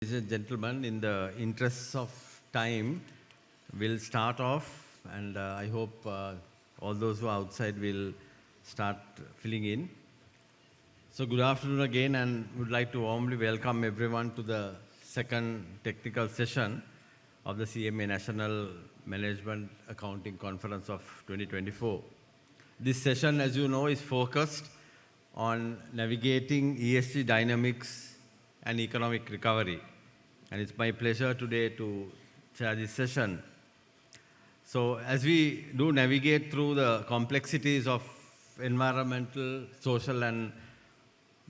Ladies and gentlemen, in the interests of time, we'll start off, and I hope all those who are outside will start filling in. So, good afternoon again, and would like to warmly welcome everyone to the second technical session of the CMA National Management Accounting Conference of 2024. This session, as you know, is focused on navigating ESG dynamics and economic recovery. And it's my pleasure today to chair this session. So as we do navigate through the complexities of environmental, social, and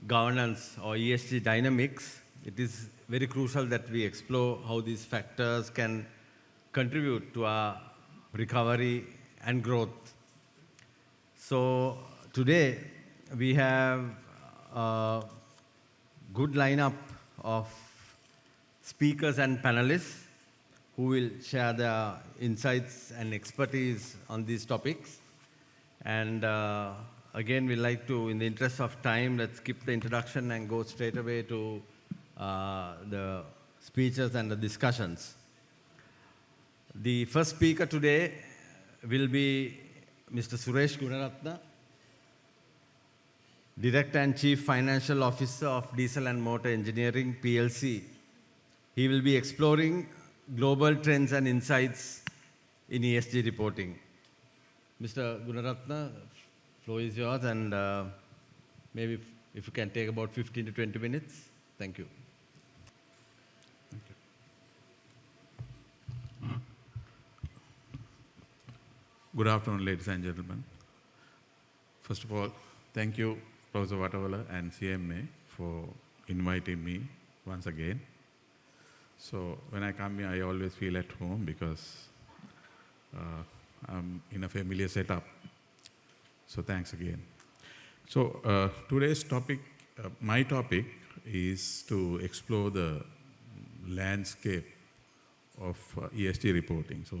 governance or ESG dynamics, it is very crucial that we explore how these factors can contribute to our recovery and growth. So today we have a good lineup of speakers and panelists who will share their insights and expertise on these topics. And again, we'd like to, in the interest of time, let's skip the introduction and go straight away to the speeches and the discussions. The first speaker today will be Mr. Suresh Gunaratna, Director and Chief Financial Officer of Diesel and Motor Engineering PLC. He will be exploring global trends and insights in ESG reporting. Mr. Gunaratna, floor is yours, and maybe if you can take about 15 to 20 minutes. Thank you. Good afternoon, ladies and gentlemen. First of all, thank you, Professor Vatavala and CMA for inviting me once again. So when I come here, I always feel at home because I'm in a familiar setup. So thanks again. So today's topic, my topic is to explore the landscape of ESG reporting. So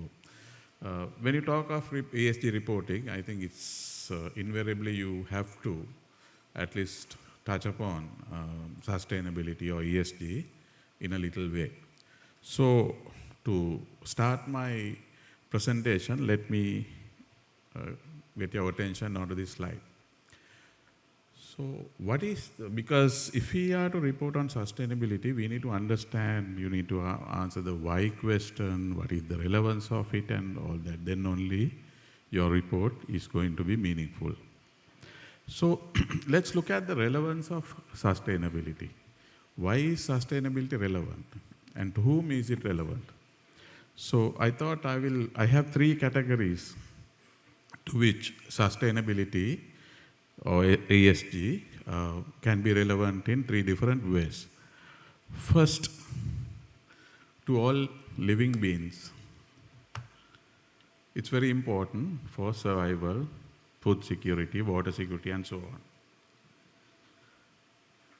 when you talk of ESG reporting, I think it's invariably you have to at least touch upon sustainability or ESG in a little way. So to start my presentation, let me get your attention onto this slide. So what is, because if we are to report on sustainability, we need to understand, you need to answer the why question, what is the relevance of it and all that. Then only your report is going to be meaningful. So let's look at the relevance of sustainability. Why is sustainability relevant? And to whom is it relevant? So I thought I have three categories to which sustainability or ESG can be relevant in three different ways. First, to all living beings. It's very important for survival, food security, water security, and so on.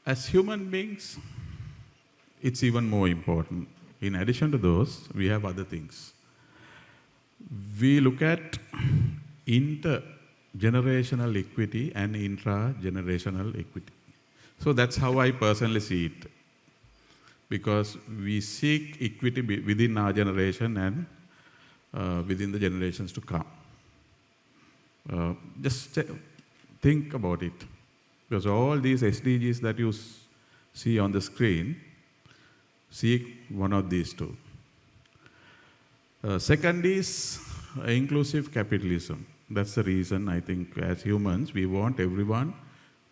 As human beings, it's even more important. In addition to those, we have other things. We look at intergenerational equity and intra-generational equity. So that's how I personally see it. Because we seek equity within our generation and within the generations to come. Just think about it. Because all these SDGs that you see on the screen, seek one of these two. Second is inclusive capitalism. That's the reason I think as humans, we want everyone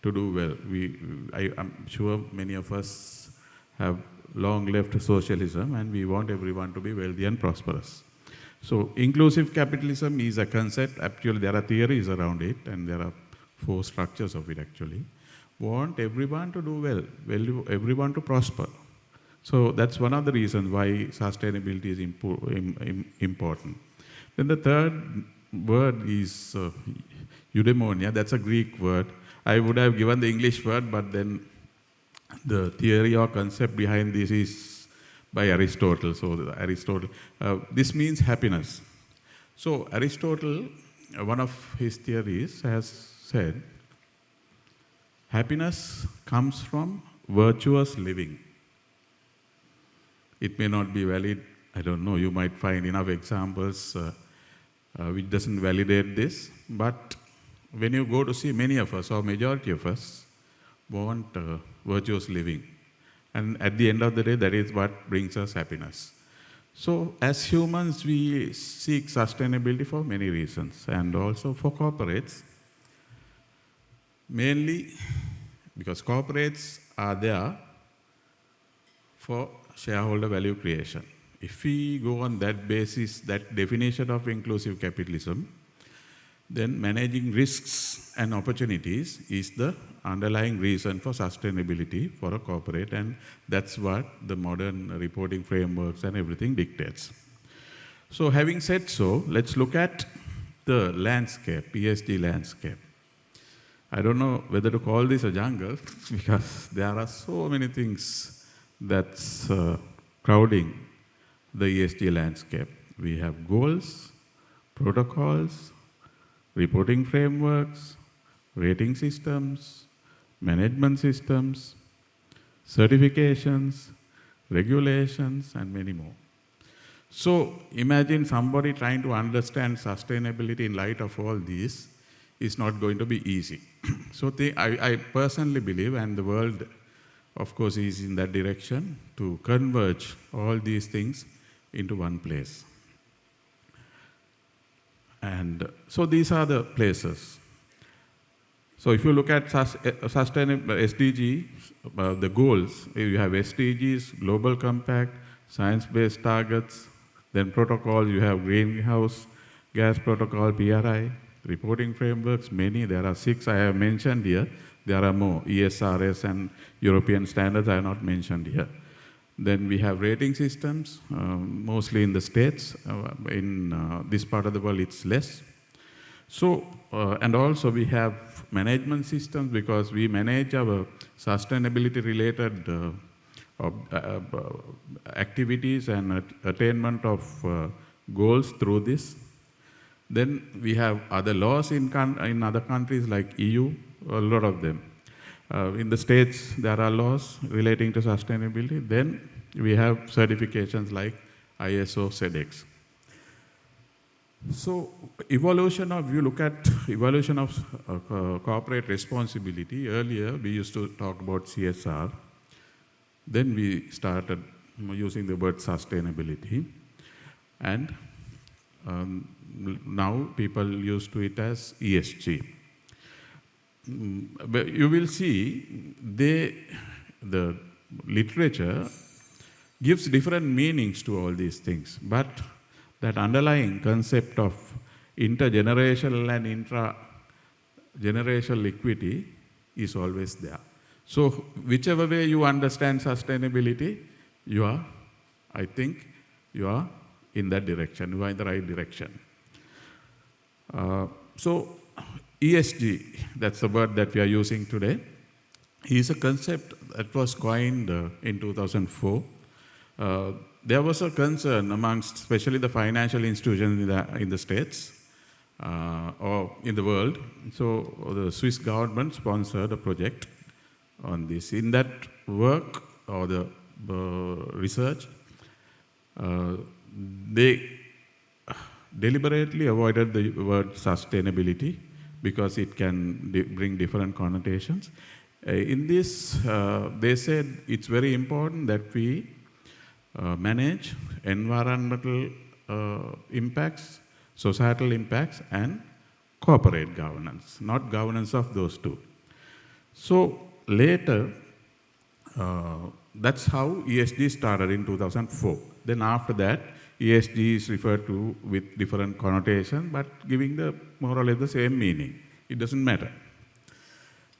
to do well. I'm sure many of us have long left socialism and we want everyone to be wealthy and prosperous. So inclusive capitalism is a concept. Actually, there are theories around it and there are 4 structures of it actually. Want everyone to do well, everyone to prosper. So that's one of the reasons why sustainability is important. Then the third word is eudaimonia. That's a Greek word. I would have given the English word, but then the theory or concept behind this is by Aristotle. So Aristotle, this means happiness. So Aristotle, one of his theories has said, happiness comes from virtuous living. It may not be valid. I don't know. You might find enough examples which doesn't validate this. But when you go to see, many of us, or majority of us, want virtuous living. And at the end of the day, that is what brings us happiness. So as humans, we seek sustainability for many reasons, and also for corporates, mainly because corporates are there for shareholder value creation. If we go on that basis, that definition of inclusive capitalism, then managing risks and opportunities is the underlying reason for sustainability for a corporate, and that's what the modern reporting frameworks and everything dictates. So having said so, let's look at the landscape, ESG landscape. I don't know whether to call this a jungle because there are so many things that's crowding the ESG landscape. We have goals, protocols, reporting frameworks, rating systems, management systems, certifications, regulations, and many more. So imagine somebody trying to understand sustainability in light of all these is not going to be easy. So I personally believe, and the world, of course, is in that direction, to converge all these things into one place. And so these are the places. So if you look at sustainable SDG, the goals, you have SDGs, Global Compact, Science-Based Targets, then protocols, you have Greenhouse Gas Protocol, PRI, reporting frameworks, many, there are 6 I have mentioned here. There are more, ESRS and European standards I have not mentioned here. Then we have rating systems, mostly in the States. In this part of the world, it's less. So, and also we have management systems because we manage our sustainability-related activities and attainment of goals through this. Then we have other laws in other countries like EU, a lot of them. In the States, there are laws relating to sustainability. Then we have certifications like ISO, SEDEX. So evolution of, you look at evolution of corporate responsibility. Earlier, we used to talk about CSR. Then we started using the word sustainability. And now people used to it as ESG. But you will see the literature gives different meanings to all these things, but that underlying concept of intergenerational and intra-generational equity is always there. So whichever way you understand sustainability, I think you are in that direction, you are in the right direction. So ESG, that's the word that we are using today, is a concept that was coined in 2004. There was a concern amongst especially the financial institutions in the States or in the world. So the Swiss government sponsored a project on this. In that work or the research, they deliberately avoided the word sustainability because it can bring different connotations. In this, they said it's very important that we manage environmental impacts, societal impacts, and corporate governance, not governance of those two. So later, that's how ESG started in 2004. Then after that, ESG is referred to with different connotation, but giving the more or less the same meaning. It doesn't matter.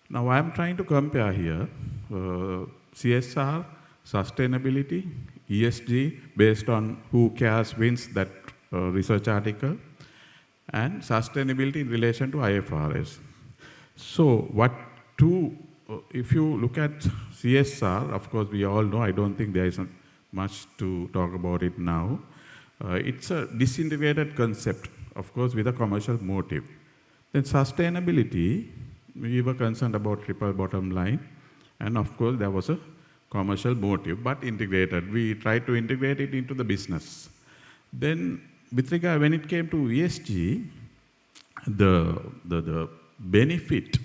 Now I'm trying to compare here CSR, sustainability, ESG based on who cares wins that research article, and sustainability in relation to IFRS. So if you look at CSR, of course we all know, I don't think there is much to talk about it now. It's a disintegrated concept, of course, with a commercial motive. Then sustainability, we were concerned about triple bottom line, and of course there was a commercial motive, but integrated. We try to integrate it into the business. Then, with regard, when it came to ESG, the benefit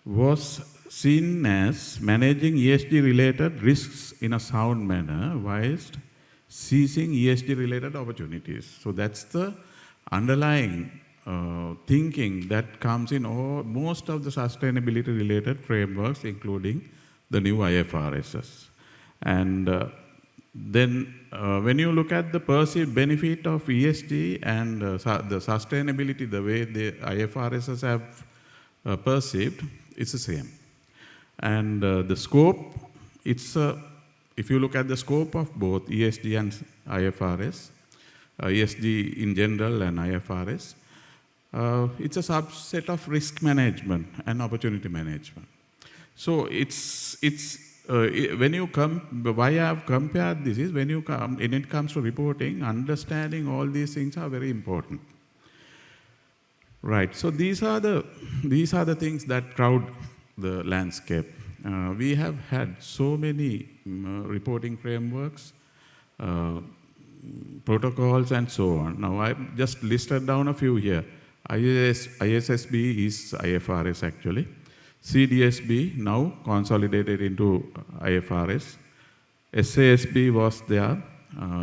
was seen as managing ESG-related risks in a sound manner whilst seizing ESG-related opportunities. So that's the underlying thinking that comes in most of the sustainability-related frameworks, including the new IFRSs. And then when you look at the perceived benefit of ESG and the sustainability, the way the IFRSs have perceived, it's the same. And the scope, if you look at the scope of both ESG and IFRS, ESG in general and IFRS, it's a subset of risk management and opportunity management. So when you why I have compared this is when it comes to reporting, understanding all these things are very important. Right. So these are the things that crowd the landscape. We have had so many reporting frameworks, protocols, and so on. Now I just listed down a few here. ISSB is IFRS actually. CDSB now consolidated into IFRS. SASB was there.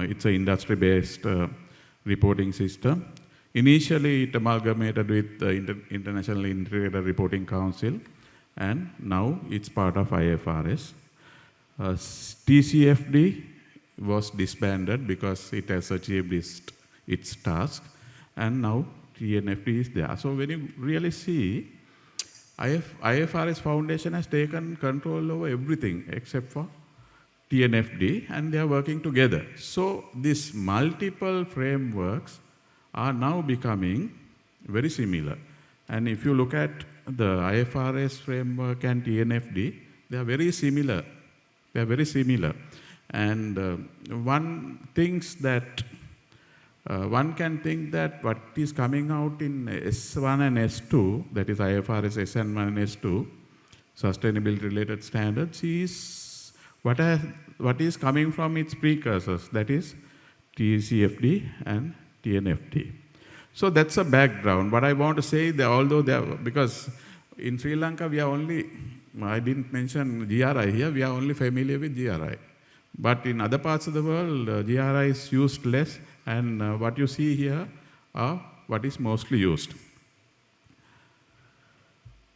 It's an industry-based reporting system. Initially, it amalgamated with the International Integrated Reporting Council, and now it's part of IFRS. TCFD was disbanded because it has achieved its task, and now TNFD is there. So when you really see, IFRS Foundation has taken control over everything except for TNFD, and they are working together. So these multiple frameworks are now becoming very similar. And if you look at the IFRS framework and TNFD, they are very similar. They are very similar. And one can think that what is coming out in S1 and S2, that is IFRS S1 and S2, sustainability related standards, is what is coming from its precursors, that is TCFD and TNFD. So that's a background. What I want to say, because in Sri Lanka we are only, I didn't mention GRI here, we are only familiar with GRI. But in other parts of the world, GRI is used less, and what you see here are what is mostly used.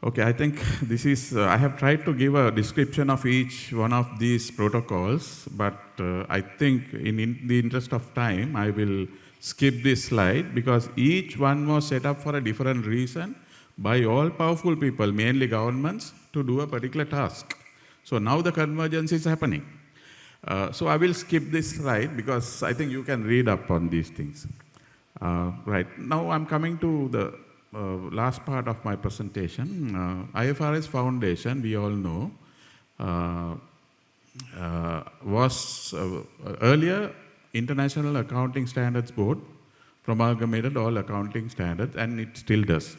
Okay, I think this is, I have tried to give a description of each one of these protocols, but I think in the interest of time, I will skip this slide because each one was set up for a different reason by all powerful people, mainly governments, to do a particular task. So now the convergence is happening. So I will skip this slide because I think you can read up on these things. Right, now I'm coming to the last part of my presentation. IFRS Foundation, we all know, was earlier International Accounting Standards Board promulgated all accounting standards, and it still does.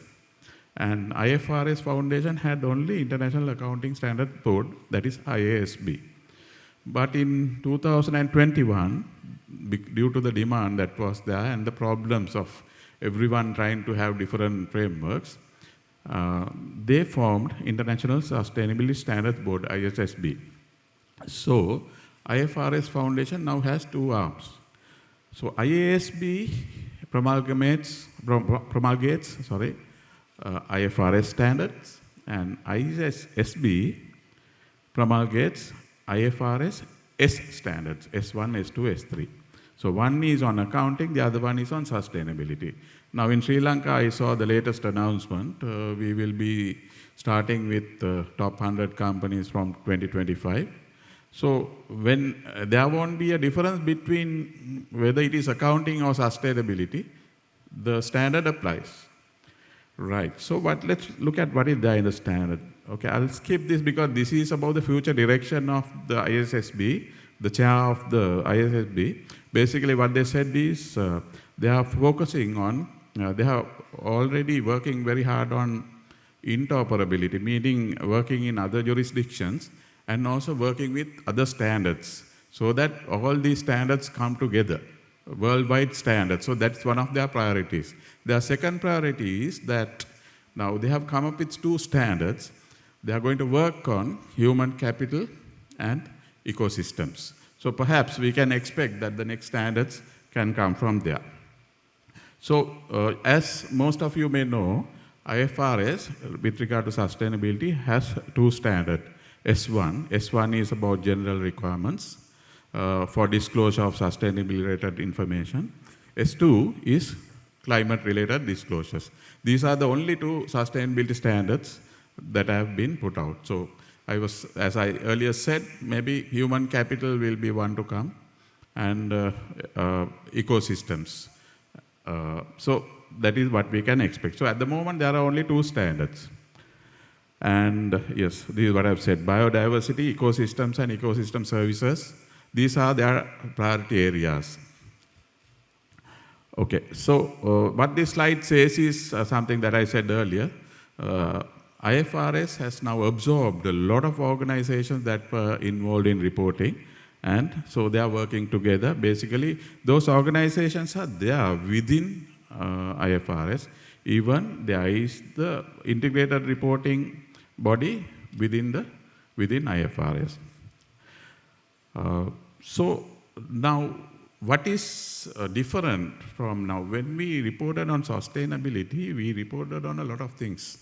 And IFRS Foundation had only International Accounting Standards Board, that is IASB. But in 2021, due to the demand that was there and the problems of everyone trying to have different frameworks, they formed International Sustainability Standards Board, ISSB. So IFRS Foundation now has two arms. So IASB promulgates IFRS standards, and ISSB promulgates IFRS S standards, S1, S2, S3. So one is on accounting, the other one is on sustainability. Now in Sri Lanka, I saw the latest announcement. We will be starting with top 100 companies from 2025. So when there won't be a difference between whether it is accounting or sustainability, the standard applies. Right, so let's look at what is there in the standard. Okay, I'll skip this because this is about the future direction of the ISSB, the chair of the ISSB. Basically what they said is they are focusing on, they are already working very hard on interoperability, meaning working in other jurisdictions and also working with other standards so that all these standards come together, worldwide standards. So that's one of their priorities. Their second priority is that now they have come up with 2 standards. They are going to work on human capital and ecosystems. So perhaps we can expect that the next standards can come from there. So as most of you may know, IFRS with regard to sustainability has 2 standards. S1 is about general requirements for disclosure of sustainability related information. S2 is climate related disclosures. These are the only 2 sustainability standards that have been put out. So as I earlier said, maybe human capital will be one to come, and ecosystems. So that is what we can expect. So at the moment, there are only 2 standards. And yes, this is what I've said. Biodiversity, ecosystems, and ecosystem services. These are their priority areas. Okay, so what this slide says is something that I said earlier. IFRS has now absorbed a lot of organizations that were involved in reporting, and so they are working together. Basically, those organizations are there within IFRS. Even there is the integrated reporting body within IFRS. So now, what is different from now? When we reported on sustainability, we reported on a lot of things.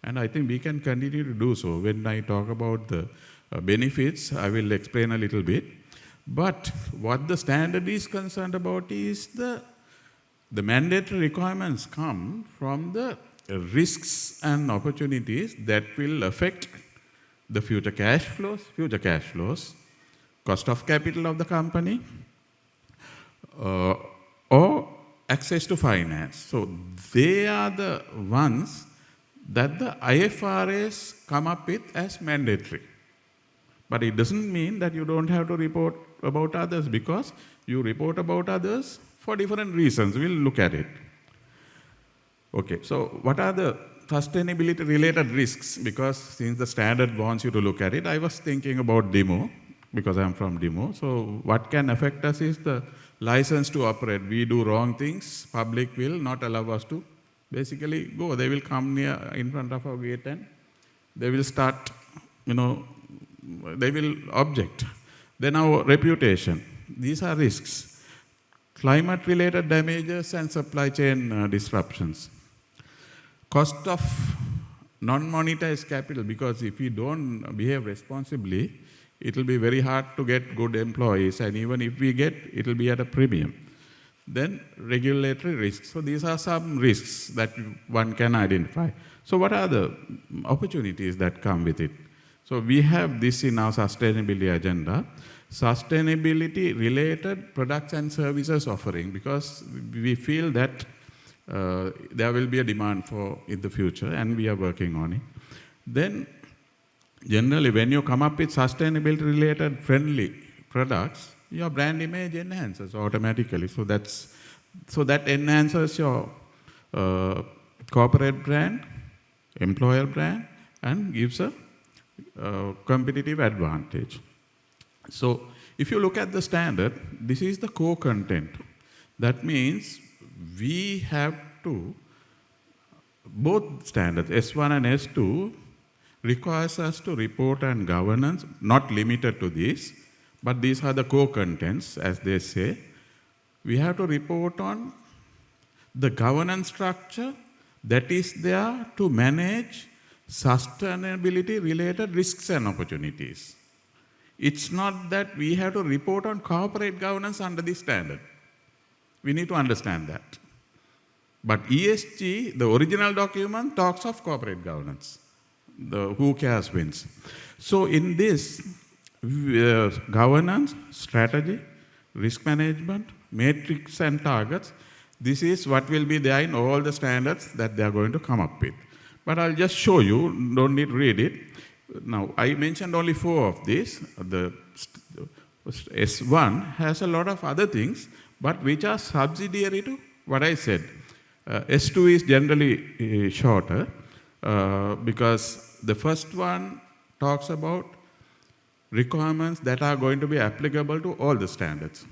And I think we can continue to do so. When I talk about the benefits, I will explain a little bit. But what the standard is concerned about is the mandatory requirements come from the risks and opportunities that will affect the future cash flows, cost of capital of the company, or access to finance. So they are the ones that the IFRS come up with as mandatory. But it doesn't mean that you don't have to report about others, because you report about others for different reasons. We'll look at it. Okay, so what are the sustainability related risks? Because since the standard wants you to look at it, I was thinking about DIMO, because I'm from DIMO. So what can affect us is the license to operate. We do wrong things, public will not allow us to basically go. They will come in front of our gate and they will start, they will object. Then our reputation. These are risks. Climate-related damages and supply chain disruptions. Cost of non-monetized capital, because if we don't behave responsibly, it will be very hard to get good employees, and even if we get, it will be at a premium. Then regulatory risks. So these are some risks that one can identify. So what are the opportunities that come with it? So we have this in our sustainability agenda. Sustainability related products and services offering, because we feel that there will be a demand for in the future, and we are working on it. Then generally when you come up with sustainability related friendly products, your brand image enhances automatically. So that enhances your corporate brand, employer brand, and gives a competitive advantage. So if you look at the standard, this is the core content. That means we have to, both standards, S1 and S2, requires us to report on governance, not limited to this, but these are the core contents, as they say. We have to report on the governance structure that is there to manage sustainability-related risks and opportunities. It's not that we have to report on corporate governance under this standard. We need to understand that. But ESG, the original document, talks of corporate governance. The who cares wins. So in this, governance, strategy, risk management, matrix and targets, this is what will be there in all the standards that they are going to come up with. But I'll just show you, don't need to read it. Now, I mentioned only 4 of these. The S1 has a lot of other things, but which are subsidiary to what I said. S2 is generally shorter because the first one talks about requirements that are going to be applicable to all the standards.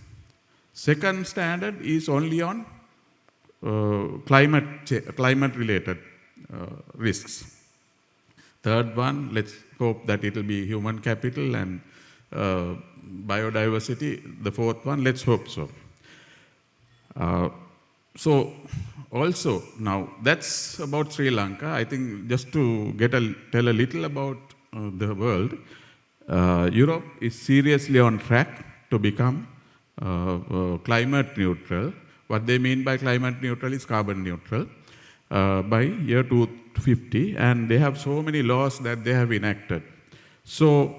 Second standard is only on climate-related risks. Third one, let's hope that it will be human capital and biodiversity. The fourth one, let's hope so. So also, now that's about Sri Lanka. I think just to tell a little about the world, Europe is seriously on track to become climate neutral. What they mean by climate neutral is carbon neutral by year 2050, and they have so many laws that they have enacted. So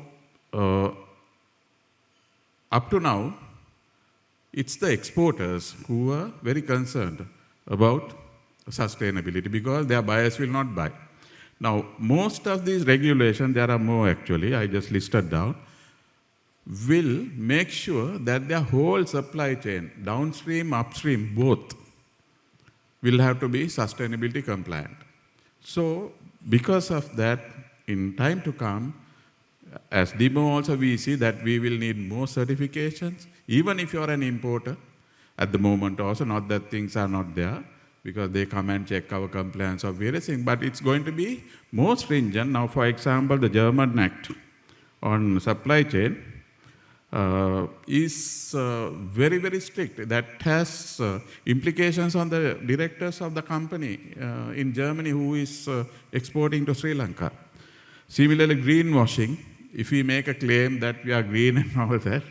up to now, it's the exporters who are very concerned about sustainability because their buyers will not buy. Now, most of these regulations, there are more actually, I just listed down, will make sure that their whole supply chain, downstream, upstream, both, will have to be sustainability compliant. So, because of that, in time to come, as DEMO also we see that we will need more certifications, even if you are an importer at the moment also, not that things are not there, because they come and check our compliance of various things, but it's going to be more stringent. Now, for example, the German Act on supply chain is very, very strict. That has implications on the directors of the company in Germany who is exporting to Sri Lanka. Similarly, greenwashing, if we make a claim that we are green and all that,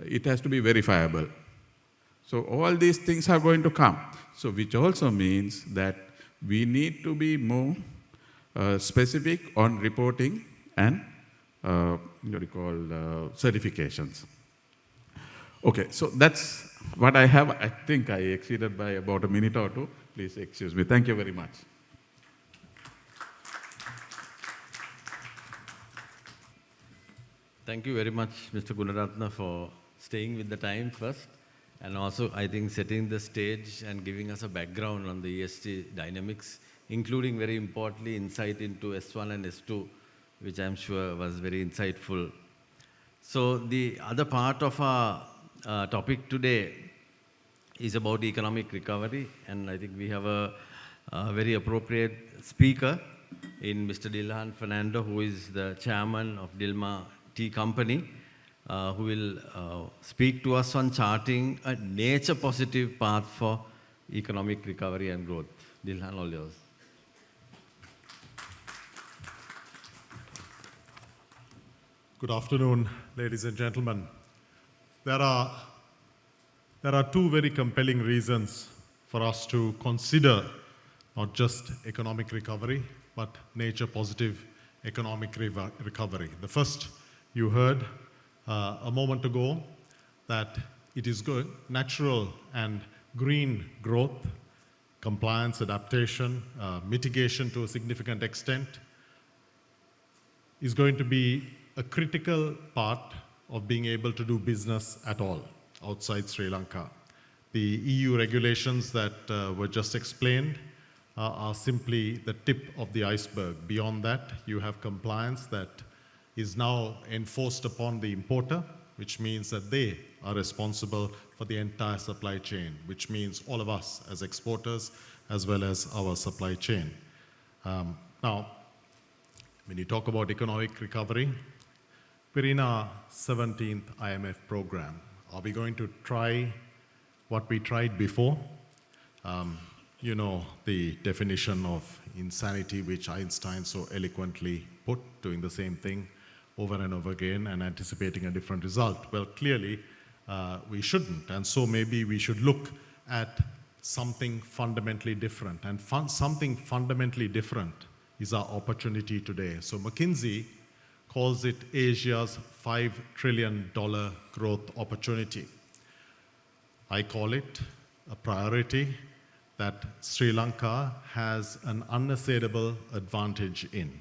it has to be verifiable. So all these things are going to come. So which also means that we need to be more specific on reporting and certifications. Okay, so that's what I have. I think I exceeded by about a minute or two. Please excuse me. Thank you very much. Thank you very much, Mr. Gunaratna, for staying with the time first, and also, I think, setting the stage and giving us a background on the ESG dynamics, including, very importantly, insight into S1 and S2, which I'm sure was very insightful. So the other part of our topic today is about economic recovery, and I think we have a very appropriate speaker in Mr. Dilhan Fernando, who is the chairman of Dilma Tea Company, who will speak to us on charting a nature-positive path for economic recovery and growth. Dilhan, all yours. Good afternoon, ladies and gentlemen. There are two very compelling reasons for us to consider not just economic recovery, but nature-positive economic recovery. The first, you heard a moment ago, that it is good, natural and green growth, compliance, adaptation, mitigation to a significant extent, is going to be a critical part of being able to do business at all outside Sri Lanka. The EU regulations that were just explained are simply the tip of the iceberg. Beyond that, you have compliance that is now enforced upon the importer, which means that they are responsible for the entire supply chain, which means all of us as exporters as well as our supply chain. Now, when you talk about economic recovery, we're in our 17th IMF program. Are we going to try what we tried before? You know the definition of insanity, which Einstein so eloquently put, doing the same thing over and over again and anticipating a different result. Well, clearly, we shouldn't. And so maybe we should look at something fundamentally different. And something fundamentally different is our opportunity today. So McKinsey calls it Asia's $5 trillion growth opportunity. I call it a priority that Sri Lanka has an unassailable advantage in.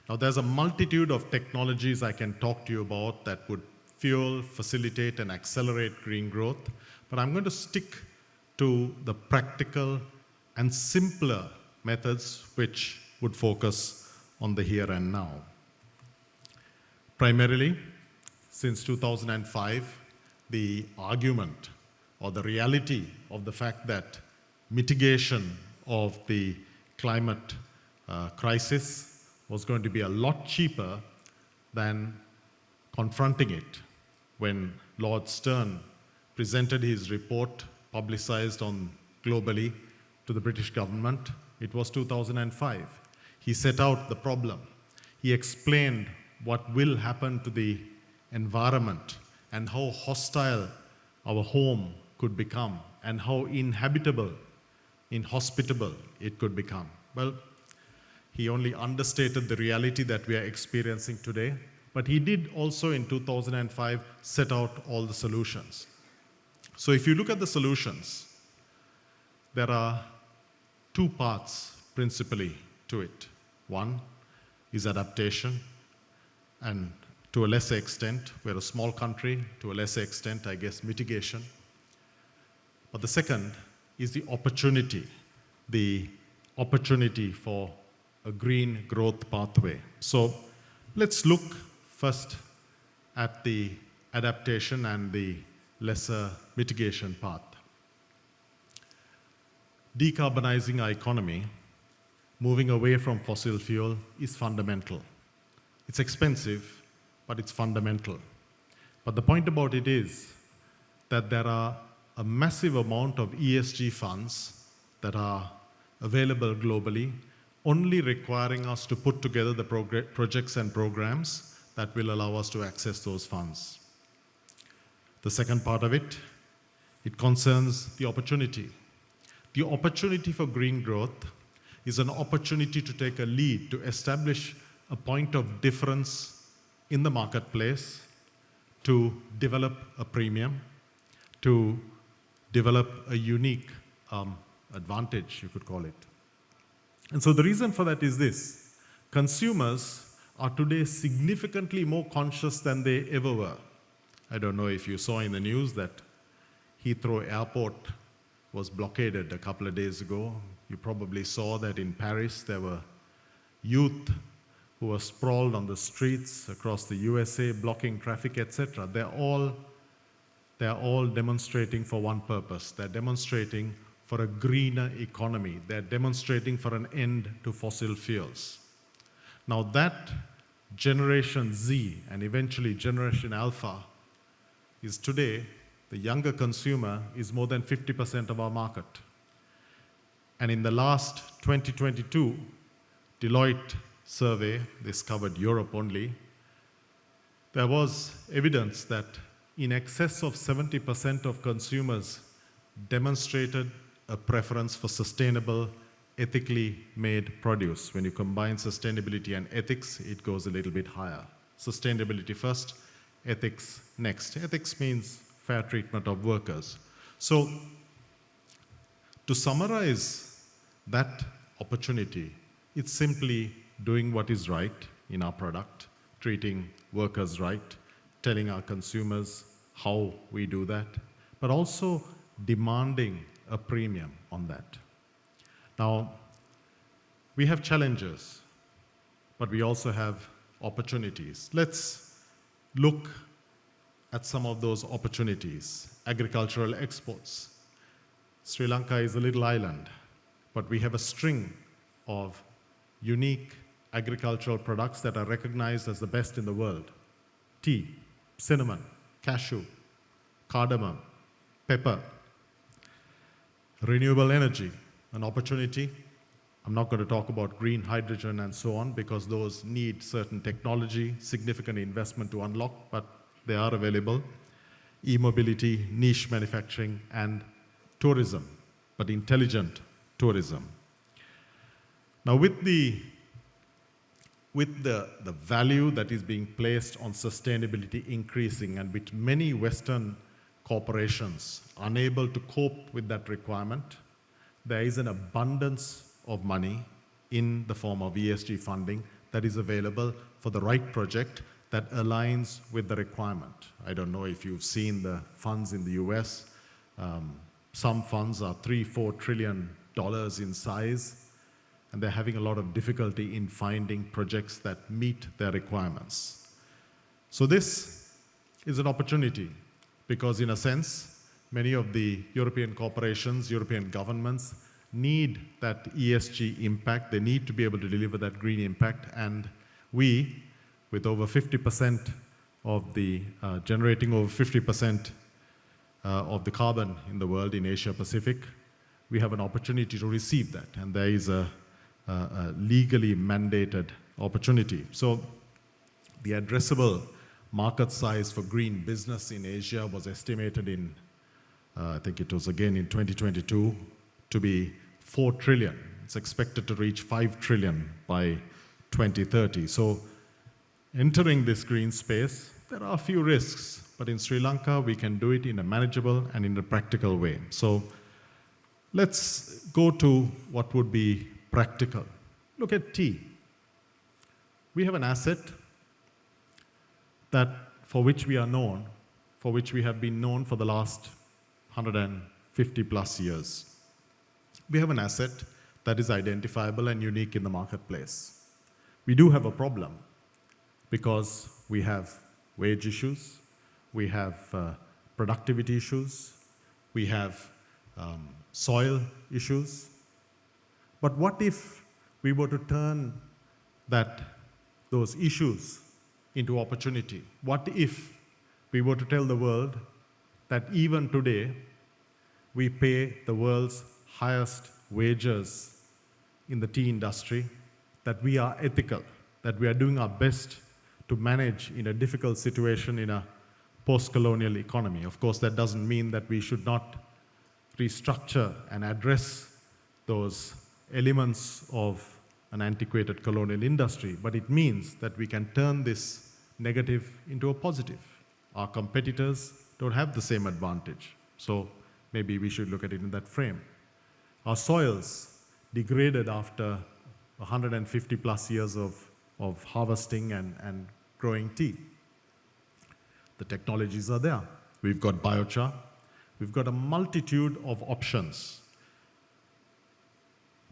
Now, there's a multitude of technologies I can talk to you about that would fuel, facilitate, and accelerate green growth, but I'm going to stick to the practical and simpler methods which would focus on the here and now. Primarily, since 2005, the argument or the reality of the fact that mitigation of the climate crisis was going to be a lot cheaper than confronting it. When Lord Stern presented his report, publicized globally to the British government, it was 2005. He set out the problem. He explained what will happen to the environment and how hostile our home could become and how inhospitable it could become. Well, he only understated the reality that we are experiencing today, but he did also in 2005 set out all the solutions. So if you look at the solutions, there are two parts principally to it. One is adaptation, and to a lesser extent, we're a small country, to a lesser extent, I guess, mitigation. But the second is the opportunity for a green growth pathway. So let's look first at the adaptation and the lesser mitigation path. Decarbonizing our economy, moving away from fossil fuel, is fundamental. It's expensive, but it's fundamental. But the point about it is that there are a massive amount of ESG funds that are available globally, only requiring us to put together the projects and programs that will allow us to access those funds. The second part of it concerns the opportunity. The opportunity for green growth is an opportunity to take a lead, to establish a point of difference in the marketplace, to develop a premium, to develop a unique advantage, you could call it. And so the reason for that is this: consumers are today significantly more conscious than they ever were. I don't know if you saw in the news that Heathrow Airport was blockaded a couple of days ago. You probably saw that in Paris there were youth who were sprawled on the streets across the USA, blocking traffic, etc. They're all demonstrating for one purpose. They're demonstrating for a greener economy. They're demonstrating for an end to fossil fuels. Now that Generation Z and eventually Generation Alpha is today, the younger consumer is more than 50% of our market. And in the last 2022 Deloitte survey, this covered Europe only, there was evidence that in excess of 70% of consumers demonstrated a preference for sustainable, ethically made produce. When you combine sustainability and ethics, it goes a little bit higher. Sustainability first, ethics next. Ethics means fair treatment of workers. So, to summarize that opportunity, it's simply doing what is right in our product, treating workers right, telling our consumers how we do that, but also demanding a premium on that. Now, we have challenges, but we also have opportunities. Let's look at some of those opportunities. Agricultural exports. Sri Lanka is a little island, but we have a string of unique agricultural products that are recognized as the best in the world. Tea, cinnamon, cashew, cardamom, pepper. Renewable energy, an opportunity. I'm not going to talk about green hydrogen and so on because those need certain technology, significant investment to unlock, but they are available. E-mobility, niche manufacturing, and tourism, but intelligent tourism. Now with the value that is being placed on sustainability increasing and with many Western corporations unable to cope with that requirement, there is an abundance of money in the form of ESG funding that is available for the right project that aligns with the requirement. I don't know if you've seen the funds in the US. Some funds are $3-4 trillion in size, and they're having a lot of difficulty in finding projects that meet their requirements. So this is an opportunity because, in a sense, many of the European corporations, European governments need that ESG impact. They need to be able to deliver that green impact. And we, with over 50% of the, generating over 50% of the carbon in the world in Asia Pacific, we have an opportunity to receive that. And there is a legally mandated opportunity. So the addressable market size for green business in Asia was estimated in, I think it was again in 2022, to be 4 trillion. It's expected to reach 5 trillion by 2030. So entering this green space, there are a few risks, but in Sri Lanka, we can do it in a manageable and in a practical way. So let's go to what would be practical. Look at tea. We have an asset that for which we are known, for which we have been known for the last 150 plus years. We have an asset that is identifiable and unique in the marketplace. We do have a problem because we have wage issues, we have productivity issues, we have soil issues. But what if we were to turn those issues into opportunity? What if we were to tell the world that even today we pay the world's highest wages in the tea industry, that we are ethical, that we are doing our best to manage in a difficult situation in a post-colonial economy? Of course, that doesn't mean that we should not restructure and address those elements of an antiquated colonial industry, but it means that we can turn this negative into a positive. Our competitors don't have the same advantage, so maybe we should look at it in that frame. Our soils degraded after 150 plus years of harvesting and growing tea. The technologies are there. We've got biochar. We've got a multitude of options.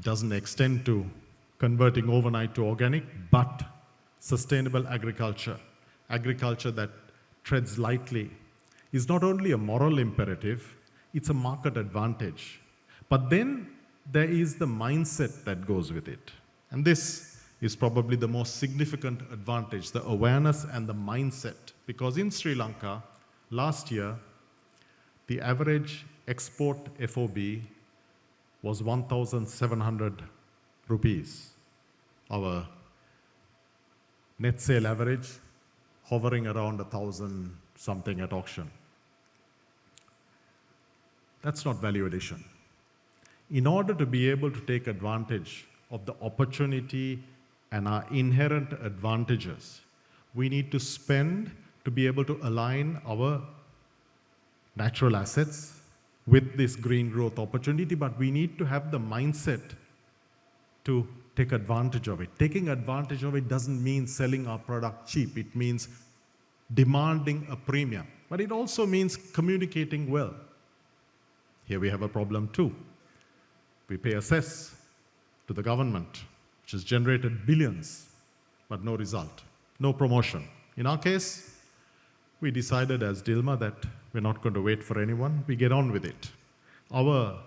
Doesn't extend to converting overnight to organic, but sustainable agriculture, agriculture that treads lightly, is not only a moral imperative, it's a market advantage. But then there is the mindset that goes with it. And this is probably the most significant advantage, the awareness and the mindset. Because in Sri Lanka, last year, the average export FOB was 1,700 rupees. Our net sale average hovering around 1,000 something at auction. That's not value addition. In order to be able to take advantage of the opportunity and our inherent advantages, we need to spend to be able to align our natural assets with this green growth opportunity, but we need to have the mindset to take advantage of it. Taking advantage of it doesn't mean selling our product cheap. It means demanding a premium, but it also means communicating well. Here we have a problem too. We pay a cess to the government, which has generated billions, but no result, no promotion. In our case, we decided as Dilma that we're not going to wait for anyone. We get on with it. Our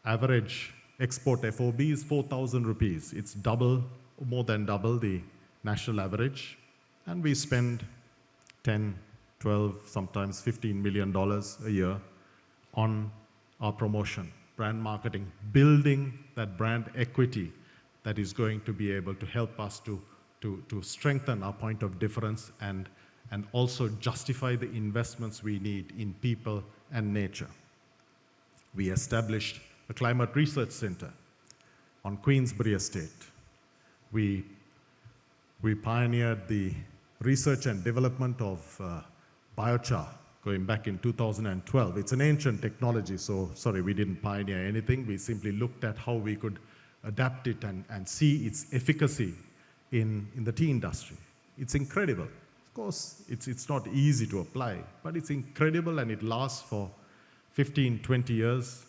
average export FOB is 4,000 rupees. It's double, more than double the national average. And we spend 10, 12, sometimes $15 million a year on our promotion, brand marketing, building that brand equity that is going to be able to help us to strengthen our point of difference and also justify the investments we need in people and nature. We established a climate research center on Queensbury Estate. We pioneered the research and development of biochar going back in 2012. It's an ancient technology, so sorry, we didn't pioneer anything. We simply looked at how we could adapt it and see its efficacy in the tea industry. It's incredible. Of course, it's not easy to apply, but it's incredible and it lasts for 15, 20 years.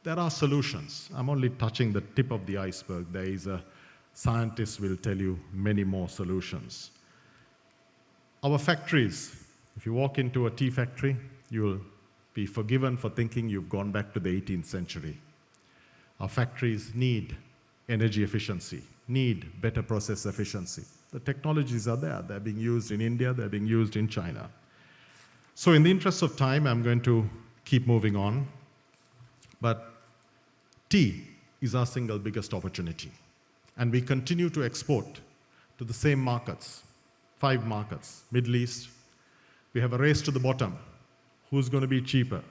There are solutions. I'm only touching the tip of the iceberg. There is a scientist will tell you many more solutions. Our factories If you walk into a tea factory, you'll be forgiven for thinking you've gone back to the 18th century. Our factories need energy efficiency, need better process efficiency. The technologies are there. They're being used in India, they're being used in China. So in the interest of time, I'm going to keep moving on. But tea is our single biggest opportunity. And we continue to export to the same markets, 5 markets, Middle East. We have a race to the bottom. Who's going to be cheaper?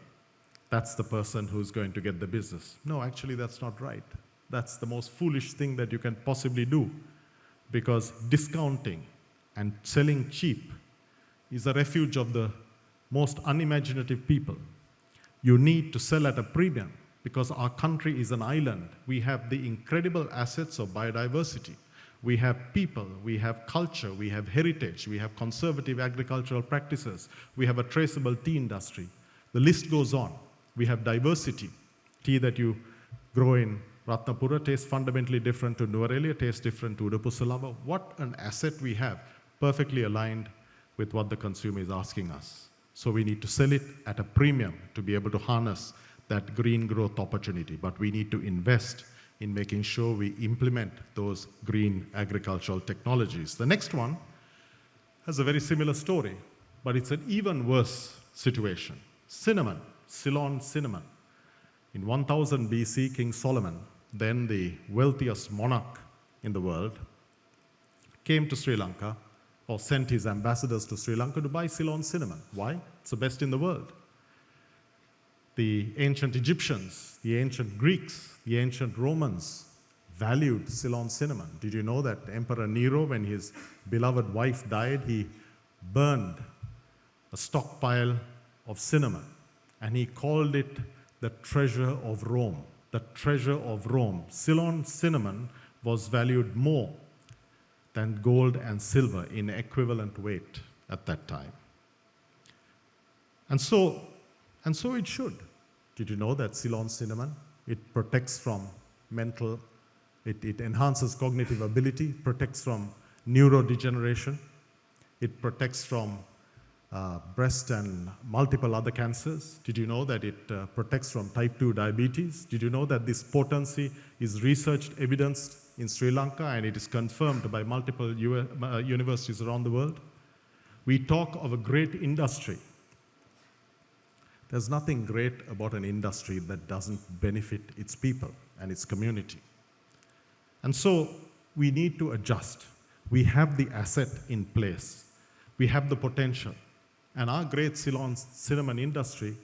That's the person who's going to get the business. No, actually, that's not right. That's the most foolish thing that you can possibly do, because discounting and selling cheap is a refuge of the most unimaginative people. You need to sell at a premium because our country is an island. We have the incredible assets of biodiversity. We have people, we have culture, we have heritage, we have conservative agricultural practices, we have a traceable tea industry. The list goes on. We have diversity. Tea that you grow in Ratnapura tastes fundamentally different to Nuwara, tastes different to Udupusalava. What an asset we have, perfectly aligned with what the consumer is asking us. So we need to sell it at a premium to be able to harness that green growth opportunity. But we need to invest in making sure we implement those green agricultural technologies. The next one has a very similar story, but it's an even worse situation. Cinnamon, Ceylon cinnamon. In 1000 BC, King Solomon, then the wealthiest monarch in the world, came to Sri Lanka, or sent his ambassadors to Sri Lanka to buy Ceylon cinnamon. Why? It's the best in the world. The ancient Egyptians, the ancient Greeks, the ancient Romans valued Ceylon cinnamon. Did you know that Emperor Nero, when his beloved wife died, he burned a stockpile of cinnamon, and he called it the treasure of Rome. The treasure of Rome. Ceylon cinnamon was valued more than gold and silver in equivalent weight at that time. And so it should. Did you know that Ceylon cinnamon, it protects from mental, it enhances cognitive ability, protects from neurodegeneration, it protects from breast and multiple other cancers? Did you know that it protects from type 2 diabetes? Did you know that this potency is researched, evidenced in Sri Lanka, and it is confirmed by multiple universities around the world? We talk of a great industry. There's nothing great about an industry that doesn't benefit its people and its community. And so we need to adjust. We have the asset in place. We have the potential. And our great Ceylon cinnamon industry,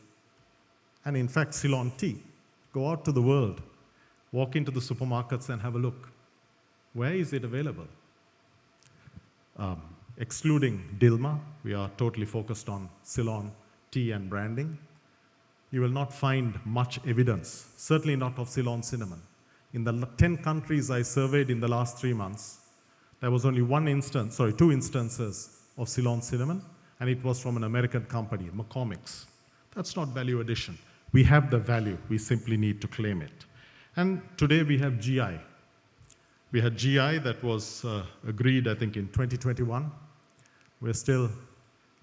and in fact Ceylon tea, go out to the world, walk into the supermarkets and have a look. Where is it available? Excluding Dilma, we are totally focused on Ceylon tea and branding. You will not find much evidence, certainly not of Ceylon cinnamon. In the 10 countries I surveyed in the last 3 months, there was only 2 instances of Ceylon cinnamon, and it was from an American company, McCormick's. That's not value addition. We have the value, we simply need to claim it. And today we have GI. We had GI that was agreed, I think, in 2021. We're still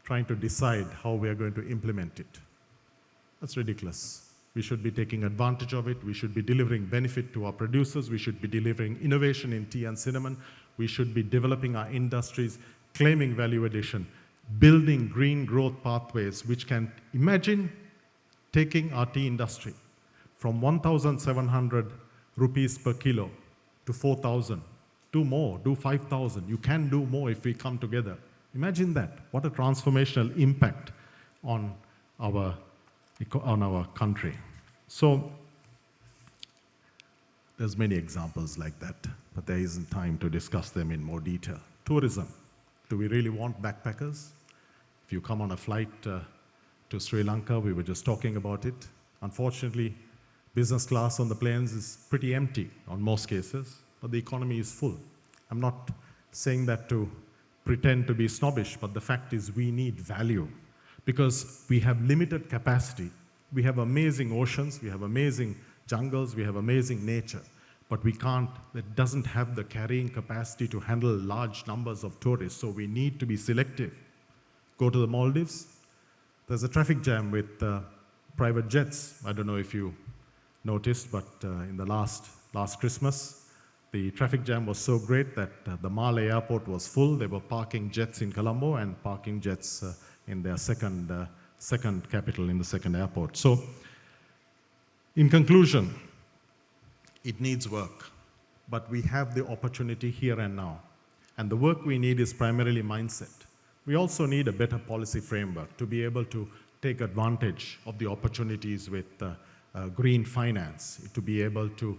trying to decide how we are going to implement it. That's ridiculous. We should be taking advantage of it. We should be delivering benefit to our producers. We should be delivering innovation in tea and cinnamon. We should be developing our industries, claiming value addition, building green growth pathways, which can imagine taking our tea industry from 1,700 rupees per kilo to 4,000. Do more, do 5,000. You can do more if we come together. Imagine that. What a transformational impact on our country. So there's many examples like that, but there isn't time to discuss them in more detail. Tourism. Do we really want backpackers? If you come on a flight to Sri Lanka, we were just talking about it. Unfortunately, business class on the planes is pretty empty on most cases, but the economy is full. I'm not saying that to pretend to be snobbish, but the fact is we need value because we have limited capacity. We have amazing oceans, we have amazing jungles, we have amazing nature, but it doesn't have the carrying capacity to handle large numbers of tourists, so we need to be selective. go to the Maldives, there's a traffic jam with private jets. I don't know if you noticed, but in the last Christmas, the traffic jam was so great that the Malé airport was full. They were parking jets in Colombo and parking jets in their second capital, in the second airport. So, in conclusion, it needs work, but we have the opportunity here and now. And the work we need is primarily mindset. We also need a better policy framework to be able to take advantage of the opportunities with green finance, to be able to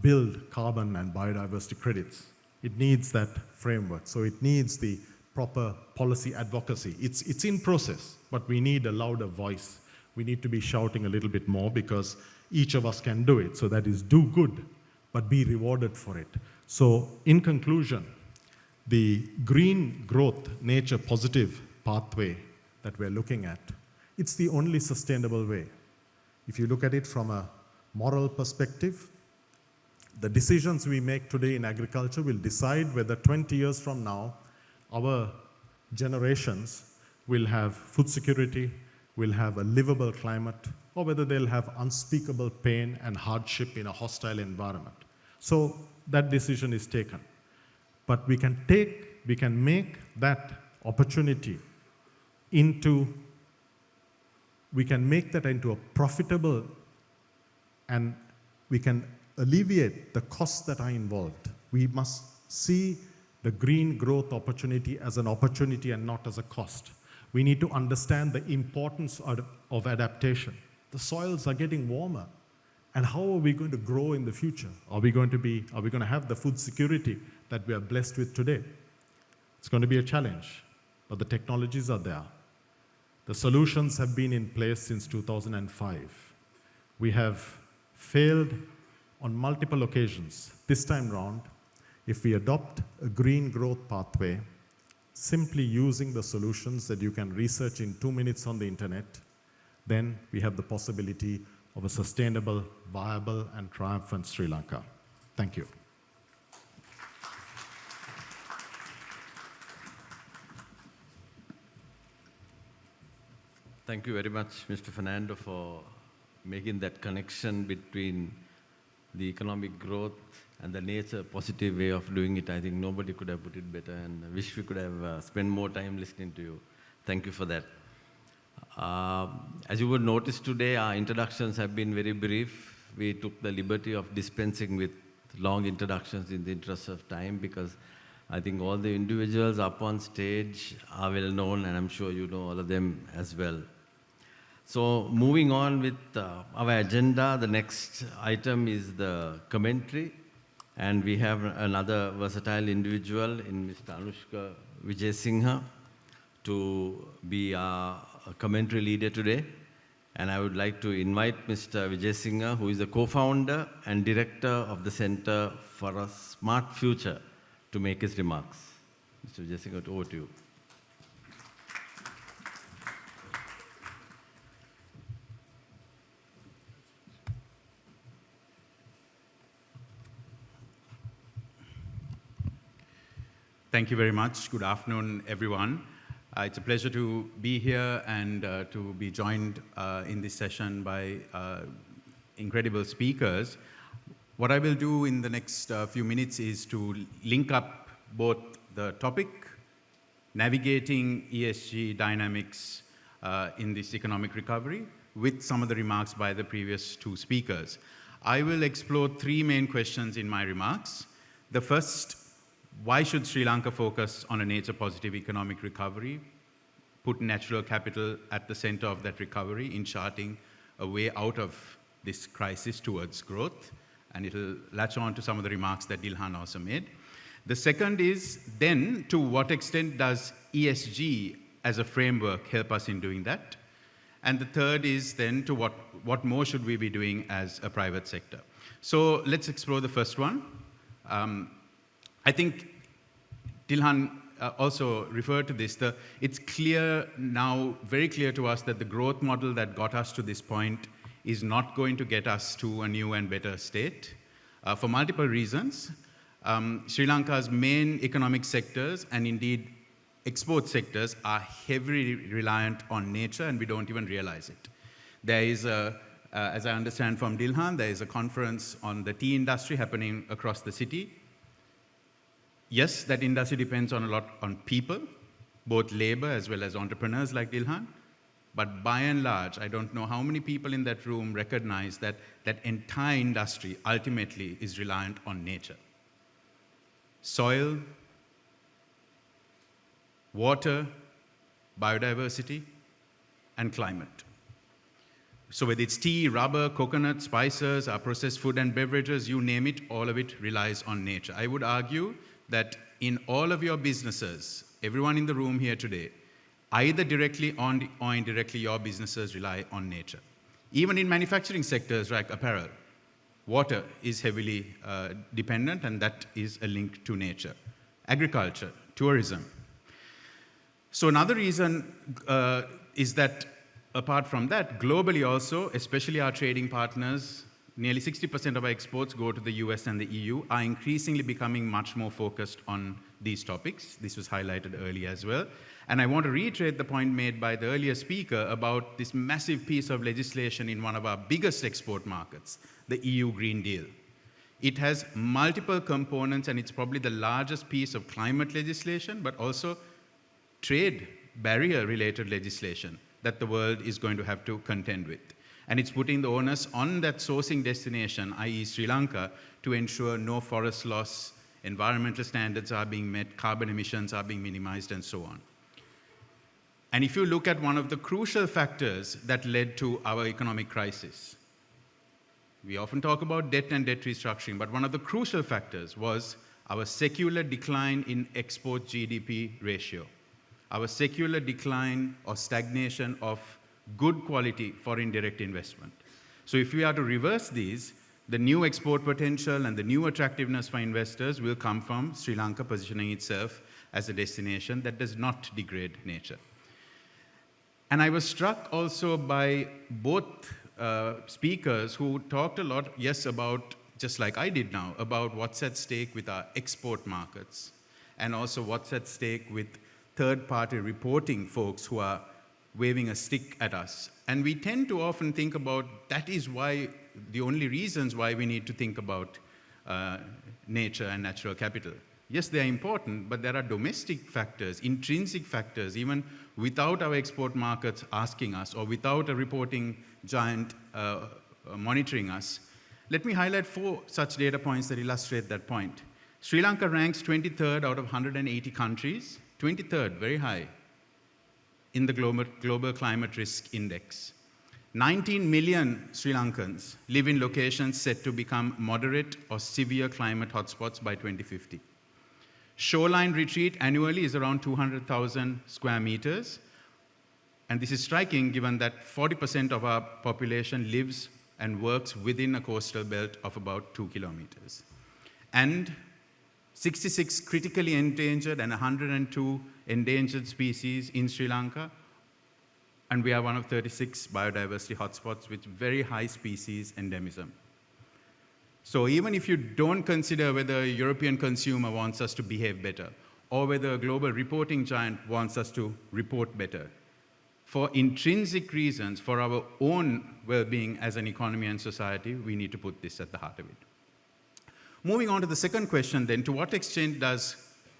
build carbon and biodiversity credits. It needs that framework. So it needs the proper policy advocacy. It's in process, but we need a louder voice. We need to be shouting a little bit more because each of us can do it. So that is do good, but be rewarded for it. So in conclusion, the green growth, nature positive pathway that we're looking at, it's the only sustainable way. If you look at it from a moral perspective, the decisions we make today in agriculture will decide whether 20 years from now, our generations will have food security, will have a livable climate, or whether they'll have unspeakable pain and hardship in a hostile environment. So that decision is taken. But we can make that opportunity into a profitable, and we can alleviate the costs that are involved. We must see the green growth opportunity as an opportunity and not as a cost. We need to understand the importance of adaptation. The soils are getting warmer. And how are we going to grow in the future? Are we going to have the food security that we are blessed with today? It's going to be a challenge, but the technologies are there. The solutions have been in place since 2005. We have failed on multiple occasions. This time round, if we adopt a green growth pathway, simply using the solutions that you can research in 2 minutes on the internet, then we have the possibility of a sustainable, viable, and triumphant Sri Lanka. Thank you. Thank you very much, Mr. Fernando, for making that connection between the economic growth and the nature positive way of doing it. I think nobody could have put it better, and I wish we could have spent more time listening to you. Thank you for that. As you would notice today, our introductions have been very brief. We took the liberty of dispensing with long introductions in the interest of time, because I think all the individuals up on stage are well known, and I'm sure you know all of them as well. So moving on with our agenda, the next item is the commentary, and we have another versatile individual in Mr. Anushka Vijayasinghe to be our commentary leader today. And I would like to invite Mr. Vijayasinghe, who is the co-founder and director of the Center for a Smart Future, to make his remarks. Mr. Vijayasinghe, over to you. Thank you very much. Good afternoon, everyone. It's a pleasure to be here and to be joined in this session by incredible speakers. What I will do in the next few minutes is to link up both the topic, navigating ESG dynamics in this economic recovery, with some of the remarks by the previous two speakers. I will explore three main questions in my remarks. The first, why should Sri Lanka focus on a nature-positive economic recovery, put natural capital at the center of that recovery in charting a way out of this crisis towards growth? And it'll latch on to some of the remarks that Dilhan also made. The second is then, to what extent does ESG as a framework help us in doing that? And the third is then, to what more should we be doing as a private sector? So let's explore the first one. I think Dilhan also referred to this. It's clear now, very clear to us, that the growth model that got us to this point is not going to get us to a new and better state for multiple reasons. Sri Lanka's main economic sectors, and indeed export sectors are heavily reliant on nature, and we don't even realize it. There is as I understand from Dilhan, there is a conference on the tea industry happening across the city. Yes, that industry depends on a lot on people, both labor as well as entrepreneurs like Dilhan. But by and large, I don't know how many people in that room recognize that that entire industry ultimately is reliant on nature. Soil, water, biodiversity, and climate. So whether it's tea, rubber, coconut, spices, our processed food and beverages, you name it, all of it relies on nature. I would argue that in all of your businesses, everyone in the room here today, either directly or indirectly, your businesses rely on nature. Even in manufacturing sectors like apparel, water is heavily dependent, and that is a link to nature. Agriculture, tourism. So another reason is that apart from that, globally also, especially our trading partners, nearly 60% of our exports go to the US and the EU, are increasingly becoming much more focused on these topics. This was highlighted earlier as well. And I want to reiterate the point made by the earlier speaker about this massive piece of legislation in one of our biggest export markets, the EU Green Deal. It has multiple components, and it's probably the largest piece of climate legislation, but also trade barrier-related legislation that the world is going to have to contend with. And it's putting the onus on that sourcing destination, i.e. Sri Lanka, to ensure no forest loss, environmental standards are being met, carbon emissions are being minimized, and so on. And if you look at one of the crucial factors that led to our economic crisis, we often talk about debt and debt restructuring, but one of the crucial factors was our secular decline in export GDP ratio, our secular decline or stagnation of good quality foreign direct investment. So if we are to reverse these, the new export potential and the new attractiveness for investors will come from Sri Lanka positioning itself as a destination that does not degrade nature. And I was struck also by both speakers who talked a lot, yes, about, just like I did now, about what's at stake with our export markets, and also what's at stake with third-party reporting folks who are waving a stick at us. And we tend to often think about that is why, the only reasons why we need to think about nature and natural capital. Yes, they are important, but there are domestic factors, intrinsic factors, even without our export markets asking us, or without a reporting giant monitoring us. Let me highlight 4 such data points that illustrate that point. Sri Lanka ranks 23rd out of 180 countries, 23rd, very high, in the Global Climate Risk Index. 19 million Sri Lankans live in locations set to become moderate or severe climate hotspots by 2050. Shoreline retreat annually is around 200,000 square meters. And this is striking given that 40% of our population lives and works within a coastal belt of about 2 kilometers. And 66 critically endangered and 102 endangered species in Sri Lanka. And we are one of 36 biodiversity hotspots with very high species endemism. So even if you don't consider whether a European consumer wants us to behave better, or whether a global reporting giant wants us to report better, for intrinsic reasons, for our own well-being as an economy and society, we need to put this at the heart of it. Moving on to the second question then, to what extent does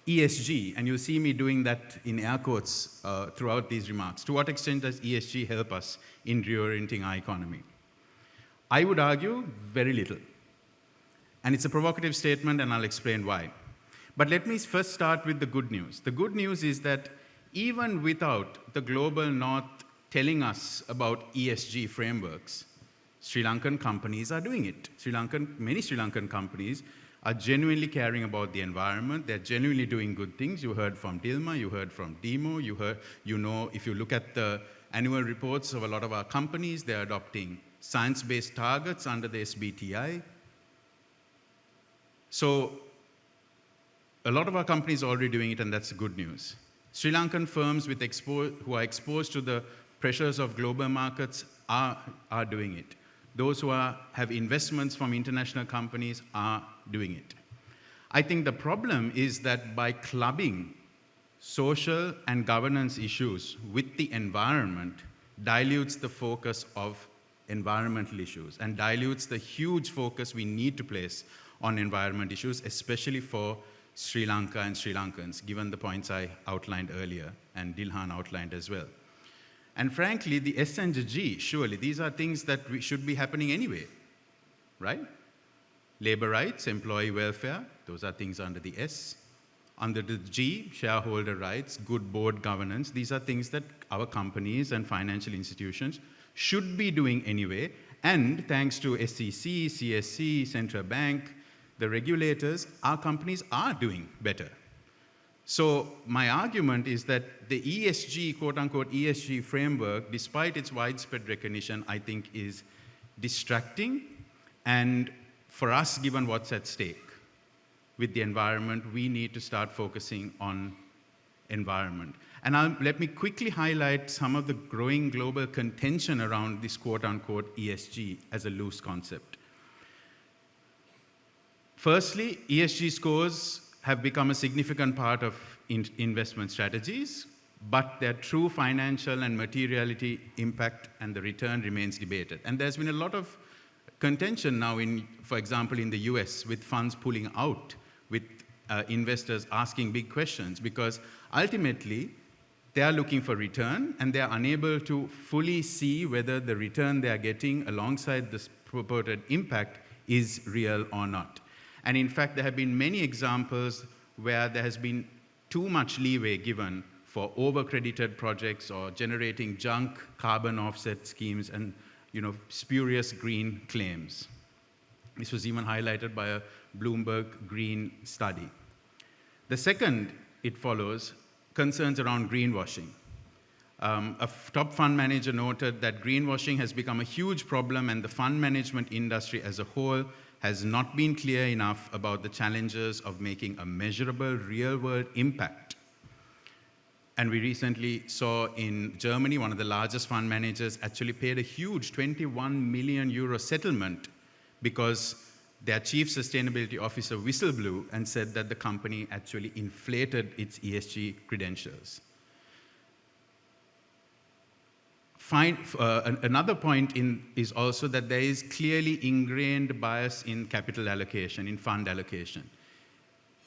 ESG, and you'll see me doing that in air quotes throughout these remarks, to what extent does ESG help us in reorienting our economy? I would argue very little. And it's a provocative statement, and I'll explain why. But let me first start with the good news. The good news is that even without the global north telling us about ESG frameworks, Sri Lankan companies are doing it. Many Sri Lankan companies are genuinely caring about the environment. They're genuinely doing good things. You heard from Dilma, you heard from Demo, if you look at the annual reports of a lot of our companies, they're adopting science-based targets under the SBTi. So a lot of our companies are already doing it, and that's good news. Sri Lankan firms who are exposed to the pressures of global markets are doing it. Those who have investments from international companies are doing it. I think the problem is that by clubbing social and governance issues with the environment dilutes the focus of environmental issues and dilutes the huge focus we need to place on environment issues, especially for Sri Lanka and Sri Lankans, given the points I outlined earlier and Dilhan outlined as well. And frankly, the S and the G, surely these are things that should be happening anyway, right? Labor rights, employee welfare, those are things under the S. Under the G, shareholder rights, good board governance, these are things that our companies and financial institutions should be doing anyway. And thanks to SEC, CSC, Central Bank, the regulators, our companies are doing better. So my argument is that the ESG, quote unquote ESG framework, despite its widespread recognition, I think is distracting. And for us, given what's at stake with the environment, we need to start focusing on environment. And let me quickly highlight some of the growing global contention around this quote unquote ESG as a loose concept. Firstly, ESG scores have become a significant part of investment strategies, but their true financial and materiality impact and the return remains debated. And there's been a lot of contention now, for example, in the US with funds pulling out, with investors asking big questions, because ultimately they are looking for return and they are unable to fully see whether the return they are getting alongside this purported impact is real or not. And in fact, there have been many examples where there has been too much leeway given for over-credited projects or generating junk carbon offset schemes and spurious green claims. This was even highlighted by a Bloomberg Green study. The second, it follows, concerns around greenwashing. A top fund manager noted that greenwashing has become a huge problem and the fund management industry as a whole has not been clear enough about the challenges of making a measurable real-world impact. And we recently saw in Germany, one of the largest fund managers actually paid a huge 21 million euro settlement because their chief sustainability officer whistleblew and said that the company actually inflated its ESG credentials. Another point is also that there is clearly ingrained bias in capital allocation, in fund allocation.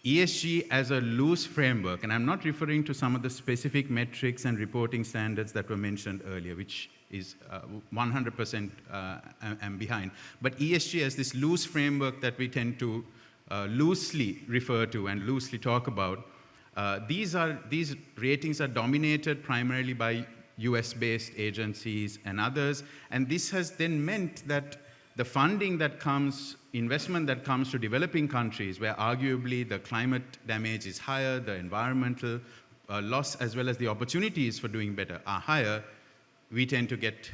ESG as a loose framework, and I'm not referring to some of the specific metrics and reporting standards that were mentioned earlier, which is 100% am behind. But ESG as this loose framework that we tend to loosely refer to and loosely talk about, these ratings are dominated primarily by US-based agencies and others, and this has then meant that the funding that comes, investment that comes to developing countries where arguably the climate damage is higher, the environmental loss as well as the opportunities for doing better are higher, we tend to get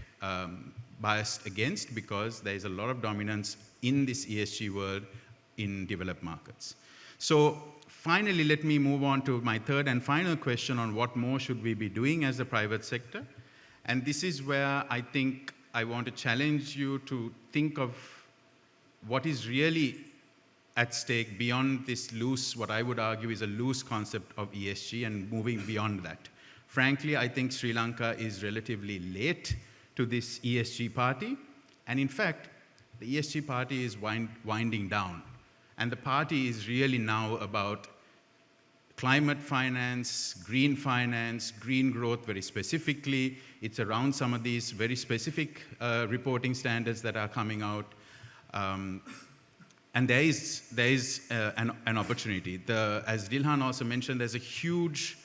biased against because there is a lot of dominance in this ESG world in developed markets. So finally, let me move on to my third and final question on what more should we be doing as a private sector. And this is where I think I want to challenge you to think of what is really at stake beyond this loose, what I would argue is a loose concept of ESG and moving beyond that. Frankly, I think Sri Lanka is relatively late to this ESG party. And in fact, the ESG party is winding down. And the party is really now about climate finance, green growth very specifically. It's around some of these very specific reporting standards that are coming out. And there is an opportunity. As Dilhan also mentioned, there's a huge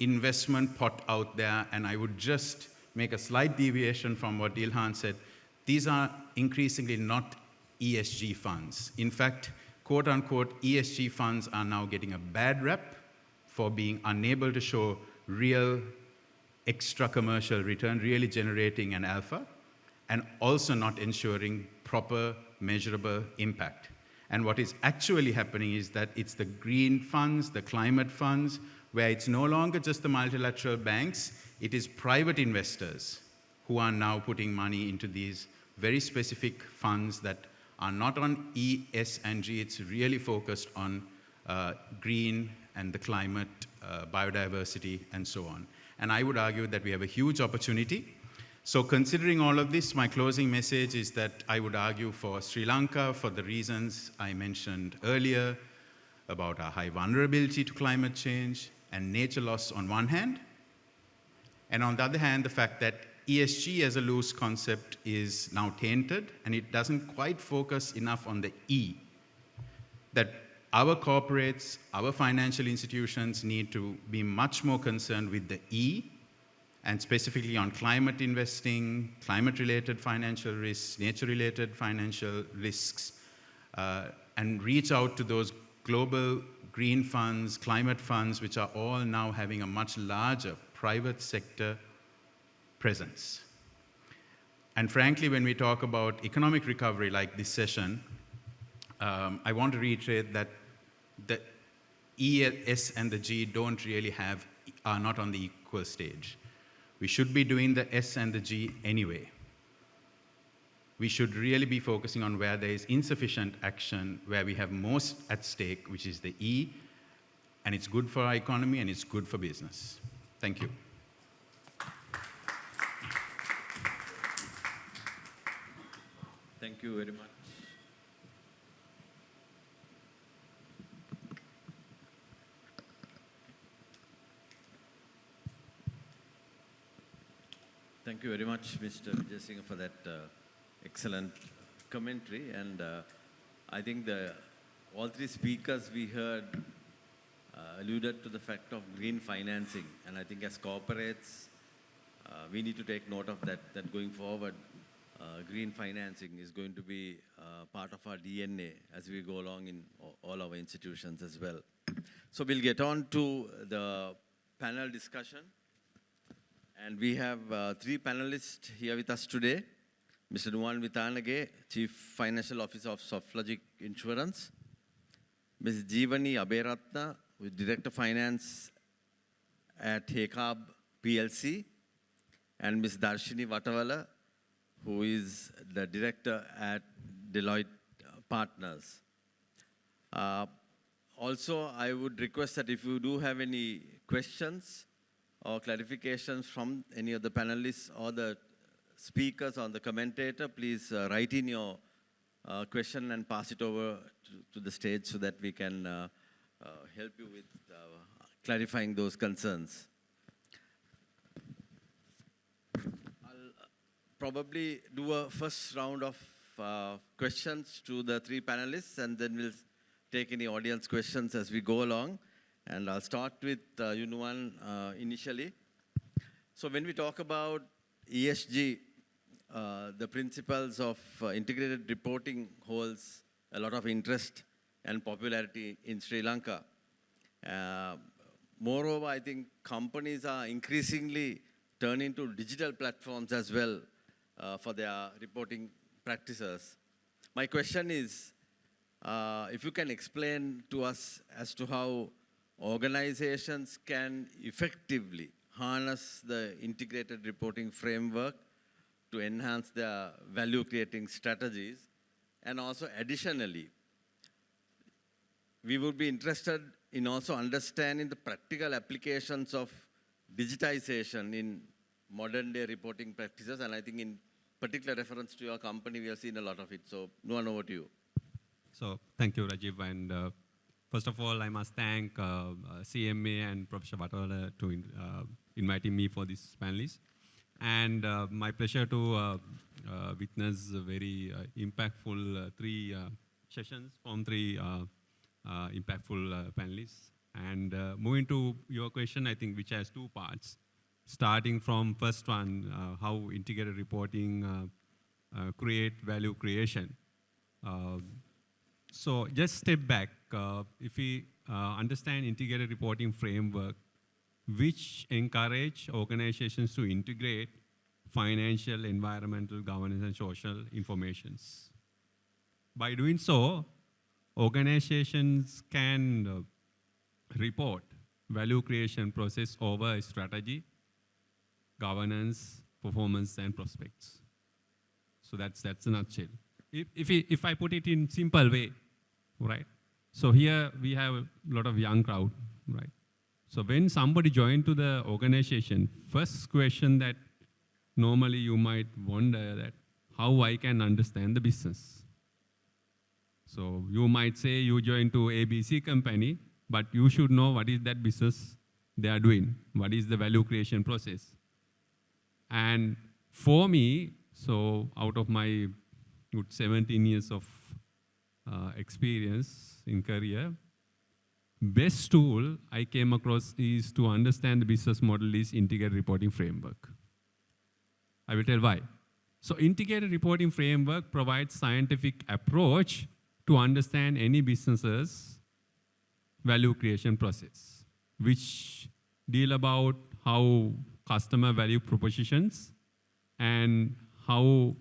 investment pot out there, and I would just make a slight deviation from what Dilhan said. These are increasingly not ESG funds. In fact, quote-unquote ESG funds are now getting a bad rep for being unable to show real extra commercial return, really generating an alpha, and also not ensuring proper measurable impact. And what is actually happening is that it's the green funds, the climate funds, where it's no longer just the multilateral banks, it is private investors who are now putting money into these very specific funds that are not on E, S, and G. It's really focused on green and the climate biodiversity, and so on. And I would argue that we have a huge opportunity. So considering all of this, my closing message is that I would argue for Sri Lanka for the reasons I mentioned earlier about our high vulnerability to climate change and nature loss on one hand, and on the other hand, the fact that ESG as a loose concept is now tainted and it doesn't quite focus enough on the E, that our corporates, our financial institutions need to be much more concerned with the E, and specifically on climate investing, climate-related financial risks, nature-related financial risks, and reach out to those global green funds, climate funds, which are all now having a much larger private sector presence. And frankly, when we talk about economic recovery like this session, I want to reiterate that the E, S, and the G don't really are not on the equal stage. We should be doing the S and the G anyway. We should really be focusing on where there is insufficient action, where we have most at stake, which is the E, and it's good for our economy and it's good for business. Thank you. Thank you very much. Thank you very much, Mr. Vijay Singh, for that excellent commentary. And I think all three speakers we heard alluded to the fact of green financing. And I think as corporates, we need to take note of that going forward. Green financing is going to be part of our DNA as we go along in all our institutions as well. So we'll get on to the panel discussion. And we have three panelists here with us today. Mr. Nuwan Vitanage, Chief Financial Officer of Softlogic Insurance. Ms. Jeevani Aberatna, who is Director of Finance at Hekab PLC. And Ms. Darshini Vatavala, who is the Director at Deloitte Partners. Also, I would request that if you do have any questions or clarifications from any of the panelists or the speakers or the commentator, please write in your question and pass it over to the stage so that we can help you with clarifying those concerns. I'll probably do a first round of questions to the three panelists, and then we'll take any audience questions as we go along. And I'll start with Nuwan initially. So when we talk about ESG, the principles of integrated reporting holds a lot of interest and popularity in Sri Lanka. Moreover, I think companies are increasingly turning to digital platforms as well for their reporting practices. My question is, if you can explain to us as to how organizations can effectively harness the integrated reporting framework to enhance their value-creating strategies. And also additionally, we would be interested in also understanding the practical applications of digitization in modern-day reporting practices. And I think in particular reference to your company, we have seen a lot of it. So, Nuwan, over to you. So, thank you, Rajiv. And first of all, I must thank CMA and Professor Vatavala to inviting me for this panelist. And my pleasure to witness very impactful three sessions from three impactful panelists. And moving to your question, I think, which has two parts. Starting from first one, how integrated reporting create value creation. So just step back. If we understand integrated reporting framework, which encourage organizations to integrate financial, environmental, governance, and social informations. By doing so, organizations can report value creation process over strategy, governance, performance, and prospects. So that's a nutshell. If I put it in simple way, right? So here we have a lot of young crowd, right? So when somebody joined to the organization, first question that normally you might wonder that how I can understand the business. So you might say you join to ABC company, but you should know what is that business they are doing, what is the value creation process. And for me, so out of my good 17 years of experience in career, best tool I came across is to understand the business model is integrated reporting framework. I will tell why. So integrated reporting framework provides scientific approach to understand any business's value creation process, which deal about how customer value propositions and how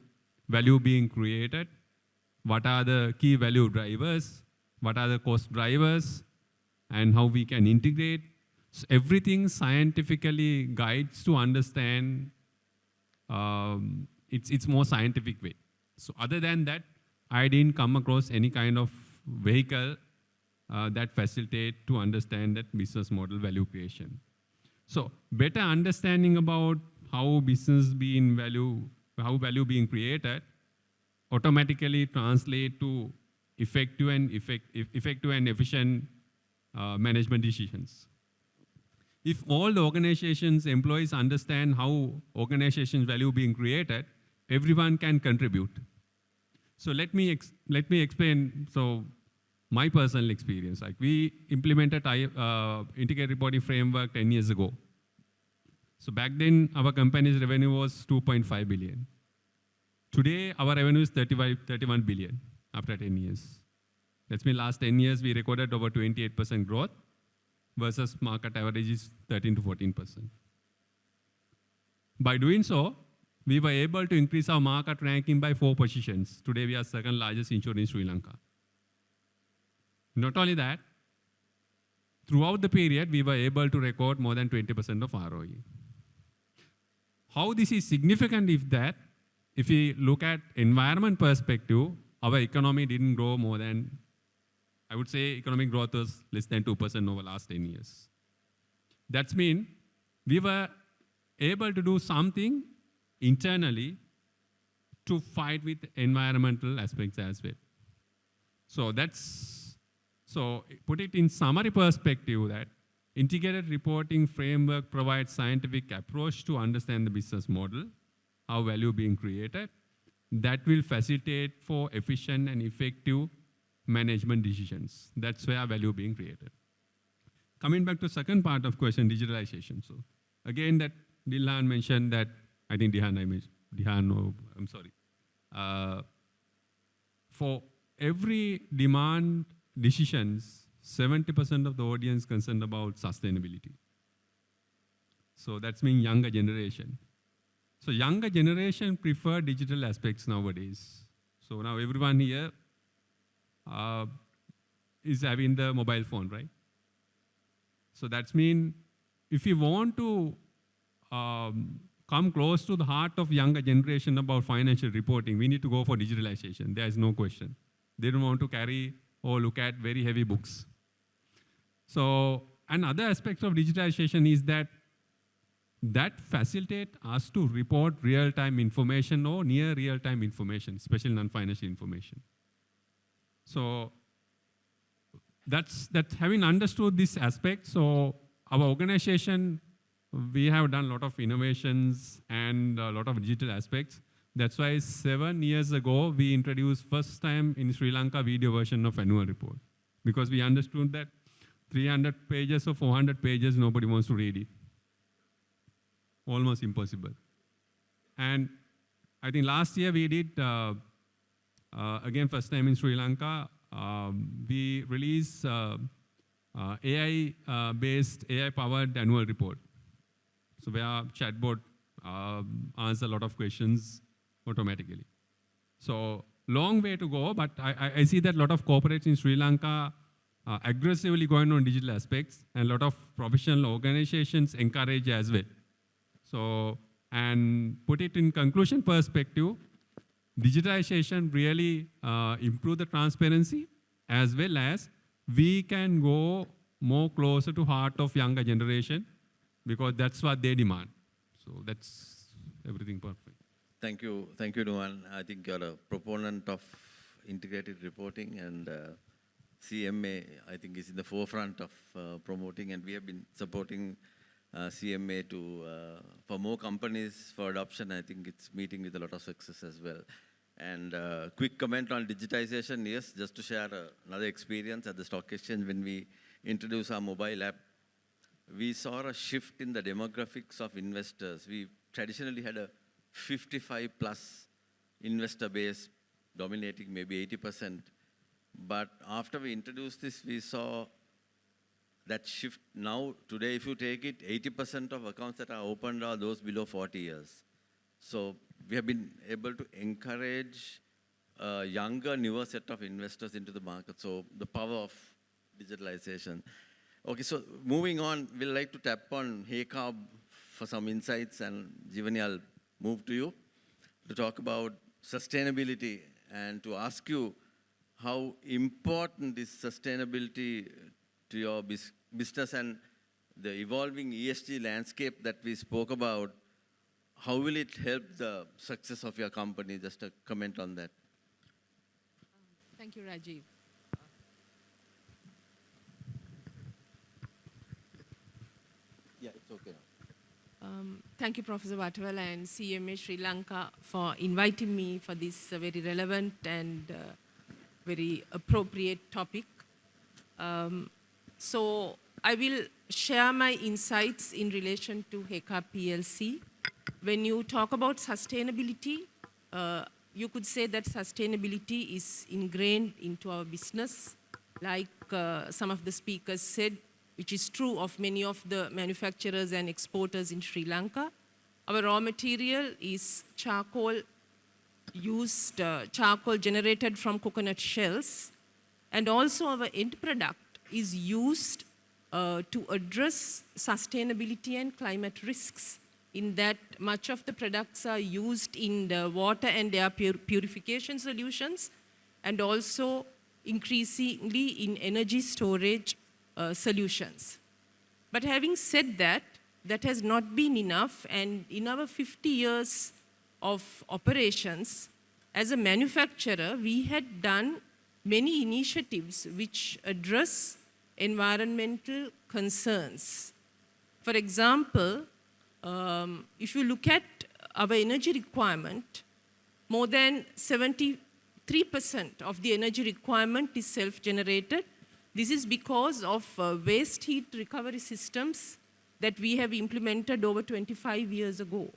value being created, what are the key value drivers, what are the cost drivers, and how we can integrate. So everything scientifically guides to understand. It's more scientific way. So other than that, I didn't come across any kind of vehicle that facilitate to understand that business model value creation. So better understanding about how business being value, how value being created, automatically translate to effective and efficient management decisions. If all the organization's employees understand how organization's value being created, everyone can contribute. So let me explain. So my personal experience, like we implemented integrated reporting framework 10 years ago. So back then, our company's revenue was 2.5 billion. Today, our revenue is 31 billion after 10 years. That's mean last 10 years, we recorded over 28% growth versus market average is 13 to 14%. By doing so, we were able to increase our market ranking by 4 positions. Today, we are second largest insurer in Sri Lanka. Not only that, throughout the period, we were able to record more than 20% of ROE. How this is significant if we look at environment perspective, our economy didn't grow more than, I would say economic growth was less than 2% over the last 10 years. That's mean we were able to do something internally to fight with environmental aspects as well. So put it in summary perspective that integrated reporting framework provides scientific approach to understand the business model, how value being created, that will facilitate for efficient and effective management decisions. That's where value being created. Coming back to second part of question, digitalization. So again, that Dilhan mentioned that, I think I'm sorry. For every demand decisions, 70% of the audience concerned about sustainability. So that's mean younger generation. So younger generation prefer digital aspects nowadays. So now everyone here is having the mobile phone, right? So that's mean if you want to come close to the heart of younger generation about financial reporting, we need to go for digitalization. There is no question. They don't want to carry or look at very heavy books. So, and other aspects of digitalization is that facilitate us to report real-time information or near real-time information, especially non-financial information. So that's having understood this aspect. So our organization, we have done a lot of innovations and a lot of digital aspects. That's why 7 years ago, we introduced first time in Sri Lanka video version of annual report. Because we understood that 300 pages or 400 pages, nobody wants to read it. Almost impossible. And I think last year we did, again, first time in Sri Lanka, we released AI-based, AI-powered annual report. So where chatbot answers a lot of questions automatically. So long way to go, but I see that a lot of corporates in Sri Lanka are aggressively going on digital aspects, and a lot of professional organizations encourage as well. So, and put it in conclusion perspective, digitalization really improve the transparency, as well as we can go more closer to heart of younger generation because that's what they demand. So that's everything perfect. Thank you, Nuwan. I think you're a proponent of integrated reporting, and CMA, I think, is in the forefront of promoting, and we have been supporting CMA for more companies for adoption. I think it's meeting with a lot of success as well. And quick comment on digitization, yes, just to share another experience at the stock exchange when we introduced our mobile app. We saw a shift in the demographics of investors. We traditionally had a 55 plus investor base dominating maybe 80%. But after we introduced this, we saw that shift. Now, today, if you take it, 80% of accounts that are opened are those below 40 years. So we have been able to encourage a younger, newer set of investors into the market. So the power of digitalization. Okay, so moving on, we'd like to tap on HeyCarb for some insights, and Jivani, I'll move to you to talk about sustainability and to ask you how important is sustainability to your business and the evolving ESG landscape that we spoke about. How will it help the success of your company? Just a comment on that. Thank you, Rajiv. Yeah, it's okay. Thank you, Professor Vatawala and CMA Sri Lanka for inviting me for this very relevant and very appropriate topic. So I will share my insights in relation to HeyCarb PLC. When you talk about sustainability, you could say that sustainability is ingrained into our business, like some of the speakers said, which is true of many of the manufacturers and exporters in Sri Lanka. Our raw material is charcoal charcoal generated from coconut shells, and also our end product is used to address sustainability and climate risks, in that much of the products are used in the water and air purification solutions, and also increasingly in energy storage solutions. But having said that, that has not been enough, and in our 50 years of operations, as a manufacturer, we had done many initiatives which address environmental concerns. For example, if you look at our energy requirement, more than 73% of the energy requirement is self-generated. This is because of waste heat recovery systems that we have implemented over 25 years ago.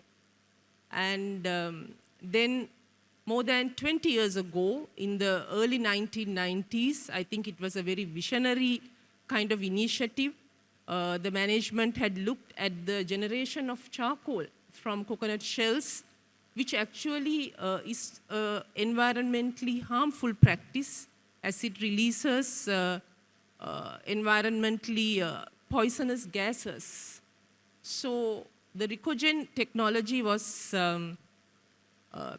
And then more than 20 years ago, in the early 1990s, I think it was a very visionary kind of initiative. The management had looked at the generation of charcoal from coconut shells, which actually is environmentally harmful practice, as it releases environmentally poisonous gases. So the Recogen technology was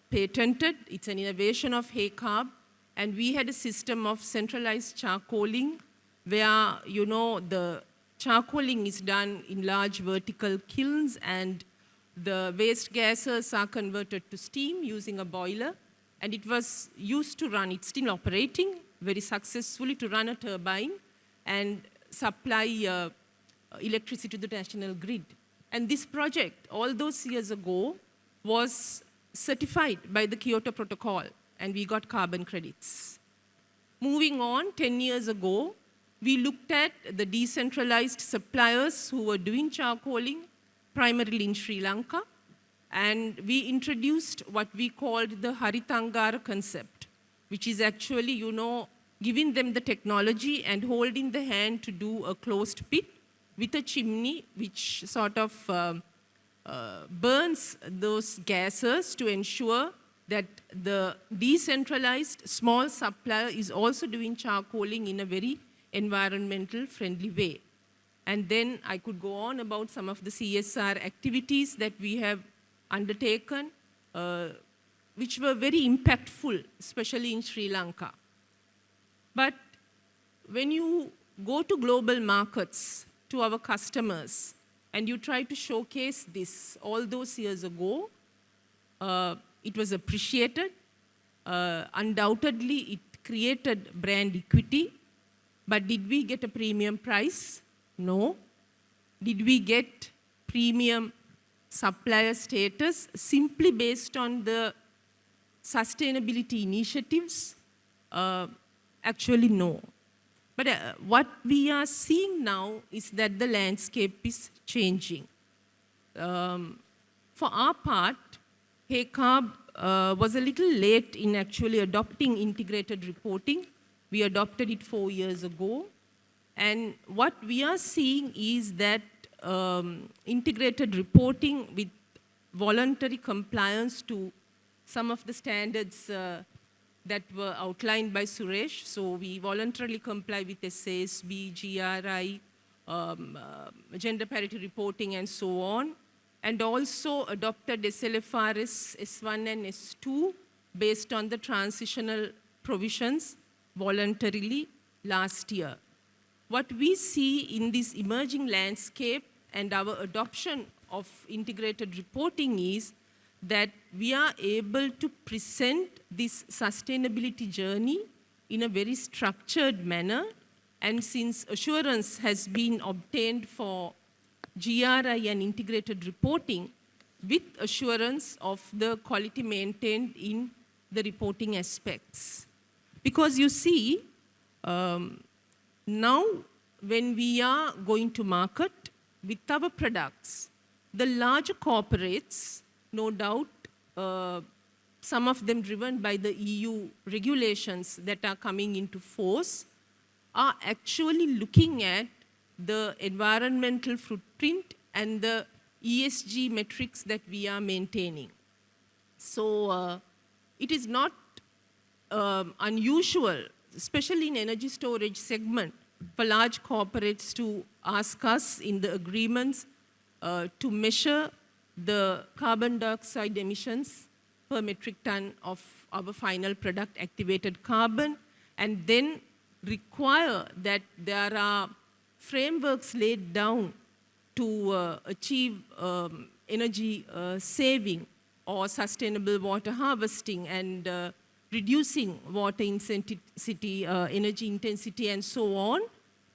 patented. It's an innovation of HeyCarb, and we had a system of centralized charcoaling where, you know, the charcoaling is done in large vertical kilns, and the waste gases are converted to steam using a boiler, and it was used to run, it's still operating very successfully, to run a turbine and supply electricity to the national grid. And this project, all those years ago, was certified by the Kyoto Protocol, and we got carbon credits. Moving on, 10 years ago, we looked at the decentralized suppliers who were doing charcoaling, primarily in Sri Lanka, and we introduced what we called the Haritangara concept, which is actually, you know, giving them the technology and holding the hand to do a closed pit with a chimney which sort of burns those gases to ensure that the decentralized small supplier is also doing charcoaling in a very environmental friendly way. And then I could go on about some of the CSR activities that we have undertaken, which were very impactful, especially in Sri Lanka. But when you go to global markets, to our customers, and you try to showcase this all those years ago, it was appreciated. Undoubtedly, it created brand equity. But did we get a premium price? No. Did we get premium supplier status simply based on the sustainability initiatives? Actually, no. But what we are seeing now is that the landscape is changing. For our part, HECAB was a little late in actually adopting integrated reporting. We adopted it 4 years ago. And what we are seeing is that integrated reporting with voluntary compliance to some of the standards that were outlined by Suresh. So we voluntarily comply with SASB, GRI, gender parity reporting, and so on. And also adopted SLFRS S1 and S2 based on the transitional provisions voluntarily last year. What we see in this emerging landscape and our adoption of integrated reporting is that we are able to present this sustainability journey in a very structured manner. And since assurance has been obtained for GRI and integrated reporting, with assurance of the quality maintained in the reporting aspects. Because you see, now when we are going to market with our products, the larger corporates, no doubt, some of them driven by the EU regulations that are coming into force, are actually looking at the environmental footprint and the ESG metrics that we are maintaining. So it is not unusual, especially in energy storage segment, for large corporates to ask us in the agreements to measure the carbon dioxide emissions per metric ton of our final product activated carbon, and then require that there are frameworks laid down to achieve energy saving or sustainable water harvesting and reducing water intensity, energy intensity, and so on,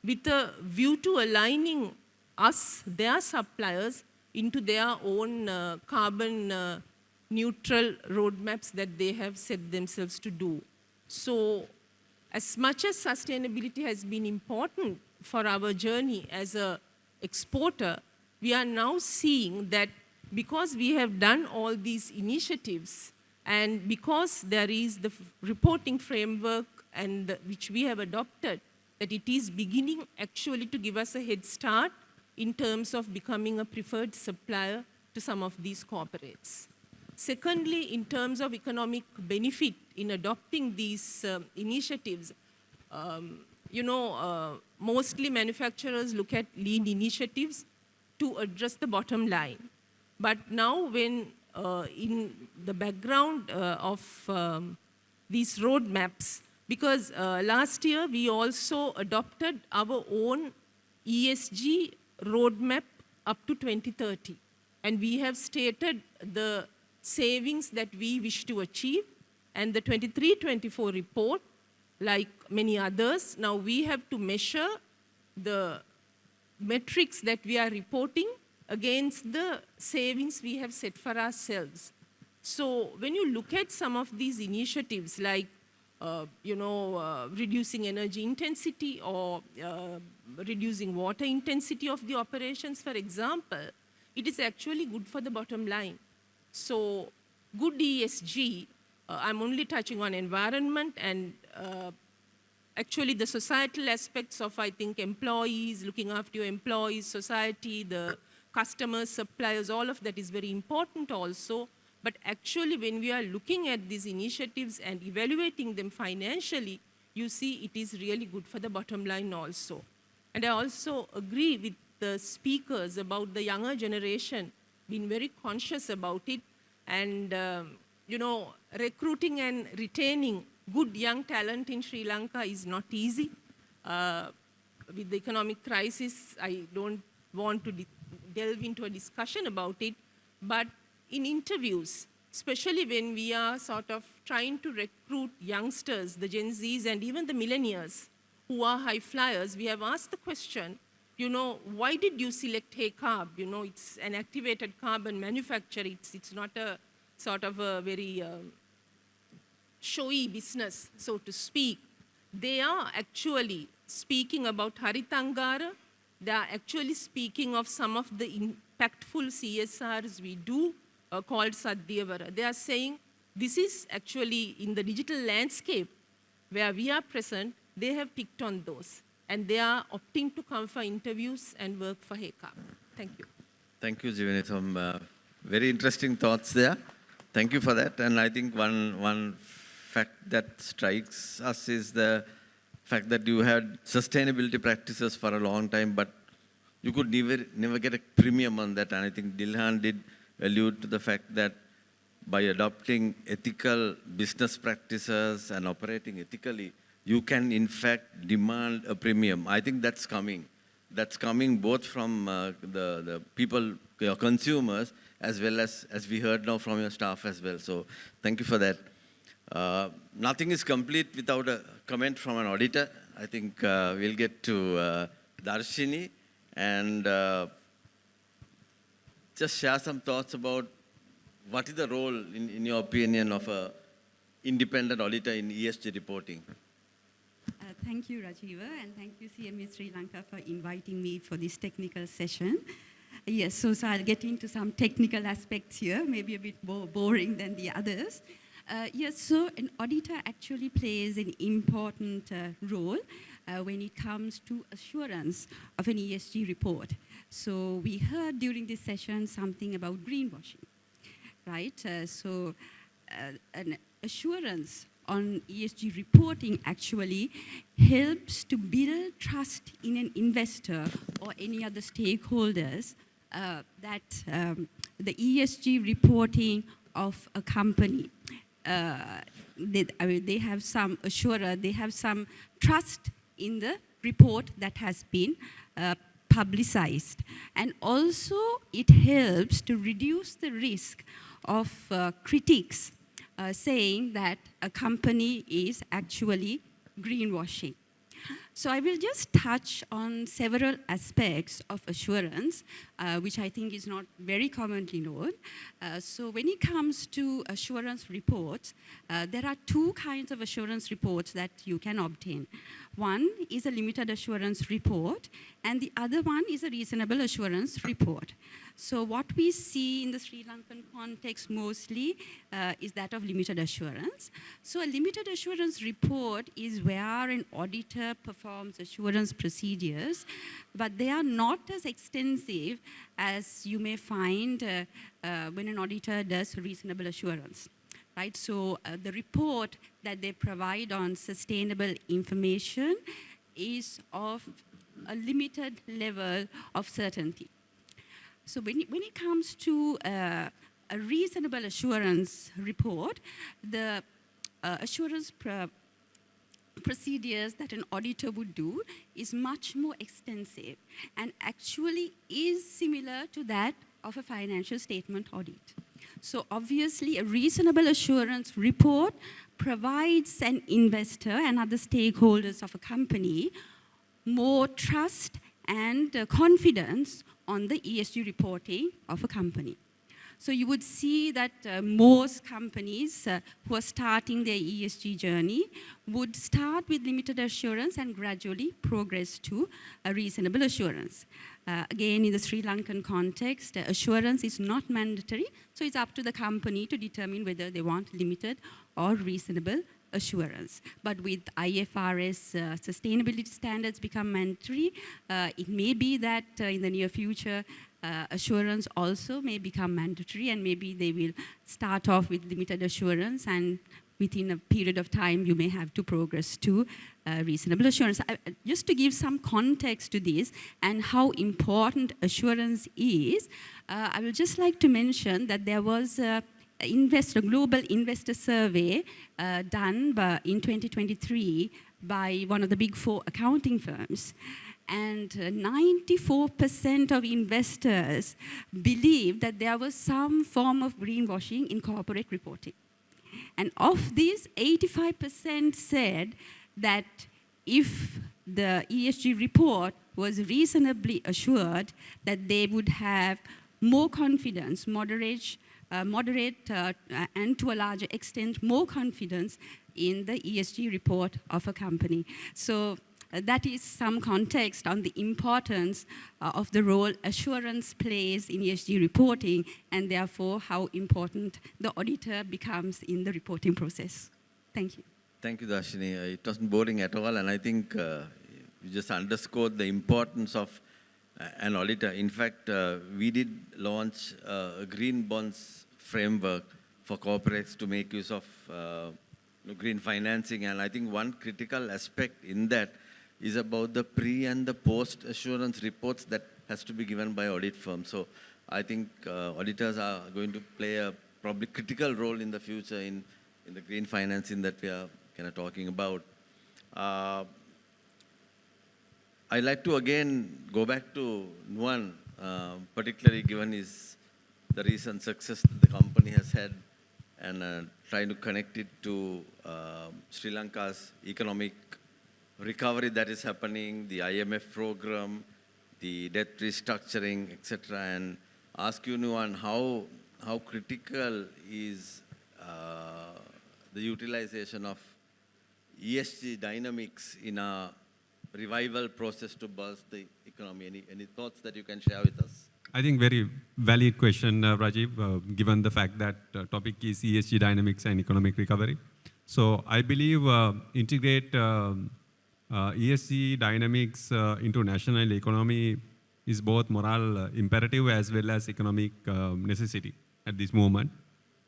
with a view to aligning us, their suppliers, into their own carbon neutral roadmaps that they have set themselves to do. So as much as sustainability has been important for our journey as an exporter, we are now seeing that because we have done all these initiatives and because there is the reporting framework and which we have adopted, that it is beginning actually to give us a head start in terms of becoming a preferred supplier to some of these corporates. Secondly, in terms of economic benefit in adopting these initiatives, mostly manufacturers look at lean initiatives to address the bottom line. But now when in the background of these roadmaps, because last year we also adopted our own ESG roadmap up to 2030. And we have stated the savings that we wish to achieve. And the 23-24 report, like many others, now we have to measure the metrics that we are reporting against the savings we have set for ourselves. So when you look at some of these initiatives like reducing energy intensity or reducing water intensity of the operations, for example, it is actually good for the bottom line. So good ESG, I'm only touching on environment and actually the societal aspects of, I think, employees, looking after your employees, society, the customers, suppliers, all of that is very important also. But actually, when we are looking at these initiatives and evaluating them financially, you see it is really good for the bottom line also. And I also agree with the speakers about the younger generation being very conscious about it. And, recruiting and retaining good young talent in Sri Lanka is not easy. with the economic crisis, I don't want to delve into a discussion about it, but in interviews, especially when we are sort of trying to recruit youngsters, the Gen Zs and even the millennials who are high flyers, we have asked the question, why did you select Hey Carb? It's an activated carbon manufacturer. It's not a sort of a very showy business, so to speak. They are actually speaking about Haritangara. They are actually speaking of some of the impactful CSRs we do called Sadyavara. They are saying this is actually in the digital landscape where we are present, they have picked on those. And they are opting to come for interviews and work for Hey Carb. Thank you. Thank you, Jivani. Some very interesting thoughts there. Thank you for that. And I think one fact that strikes us is the fact that you had sustainability practices for a long time, but you could never get a premium on that. And I think Dilhan did allude to the fact that by adopting ethical business practices and operating ethically, you can in fact demand a premium. I think that's coming. That's coming both from the people, your consumers, as well as we heard now from your staff as well. So thank you for that. Nothing is complete without a comment from an auditor. I think we'll get to Darshini and just share some thoughts about what is the role, in your opinion, of an independent auditor in ESG reporting. Thank you, Rajiva, and thank you, CMA Sri Lanka, for inviting me for this technical session. Yes, so I'll get into some technical aspects here, maybe a bit more boring than the others. Yes, so an auditor actually plays an important role when it comes to assurance of an ESG report. So we heard during this session something about greenwashing, right? An assurance on ESG reporting actually helps to build trust in an investor or any other stakeholders that the ESG reporting of a company, they have some assurance, they have some trust in the report that has been publicized. And also it helps to reduce the risk of critics saying that a company is actually greenwashing. So I will just touch on several aspects of assurance, which I think is not very commonly known. So when it comes to assurance reports, there are two kinds of assurance reports that you can obtain. One is a limited assurance report, and the other one is a reasonable assurance report. So what we see in the Sri Lankan context mostly is that of limited assurance. So a limited assurance report is where an auditor performs assurance procedures, but they are not as extensive as you may find when an auditor does reasonable assurance. Right, so the report that they provide on sustainable information is of a limited level of certainty. So when it comes to a reasonable assurance report, the assurance procedures that an auditor would do is much more extensive and actually is similar to that of a financial statement audit. So obviously, a reasonable assurance report provides an investor and other stakeholders of a company more trust and confidence on the ESG reporting of a company. So you would see that most companies who are starting their ESG journey would start with limited assurance and gradually progress to a reasonable assurance. Again, in the Sri Lankan context, assurance is not mandatory, so it's up to the company to determine whether they want limited or reasonable assurance. But with IFRS sustainability standards become mandatory, it may be that in the near future, assurance also may become mandatory, and maybe they will start off with limited assurance, and within a period of time, you may have to progress to reasonable assurance. Just to give some context to this and how important assurance is, I would just like to mention that there was a global investor survey done in 2023 by one of the big 4 accounting firms. and 94% of investors believe that there was some form of greenwashing in corporate reporting. And of these, 85% said that if the ESG report was reasonably assured, that they would have more confidence, moderate and to a larger extent, more confidence in the ESG report of a company. So that is some context on the importance of the role assurance plays in ESG reporting, and therefore how important the auditor becomes in the reporting process. Thank you. Thank you, Darshini. It wasn't boring at all, and I think you just underscored the importance of an auditor. In fact, we did launch a green bonds framework for corporates to make use of green financing, and I think one critical aspect in that is about the pre and the post assurance reports that has to be given by audit firms. So I think auditors are going to play a probably critical role in the future in the green financing that we are kind of talking about. I'd like to again go back to Nuwan, particularly given the recent success that the company has had, and trying to connect it to Sri Lanka's economic recovery that is happening, the IMF program, the debt restructuring, etc., and ask you, Nuwan, how critical is the utilization of ESG dynamics in a revival process to burst the economy? Any thoughts that you can share with us? I think very valid question, Rajiv, given the fact that topic is ESG dynamics and economic recovery. So I believe integrate ESG dynamics into national economy is both moral imperative as well as economic necessity at this moment.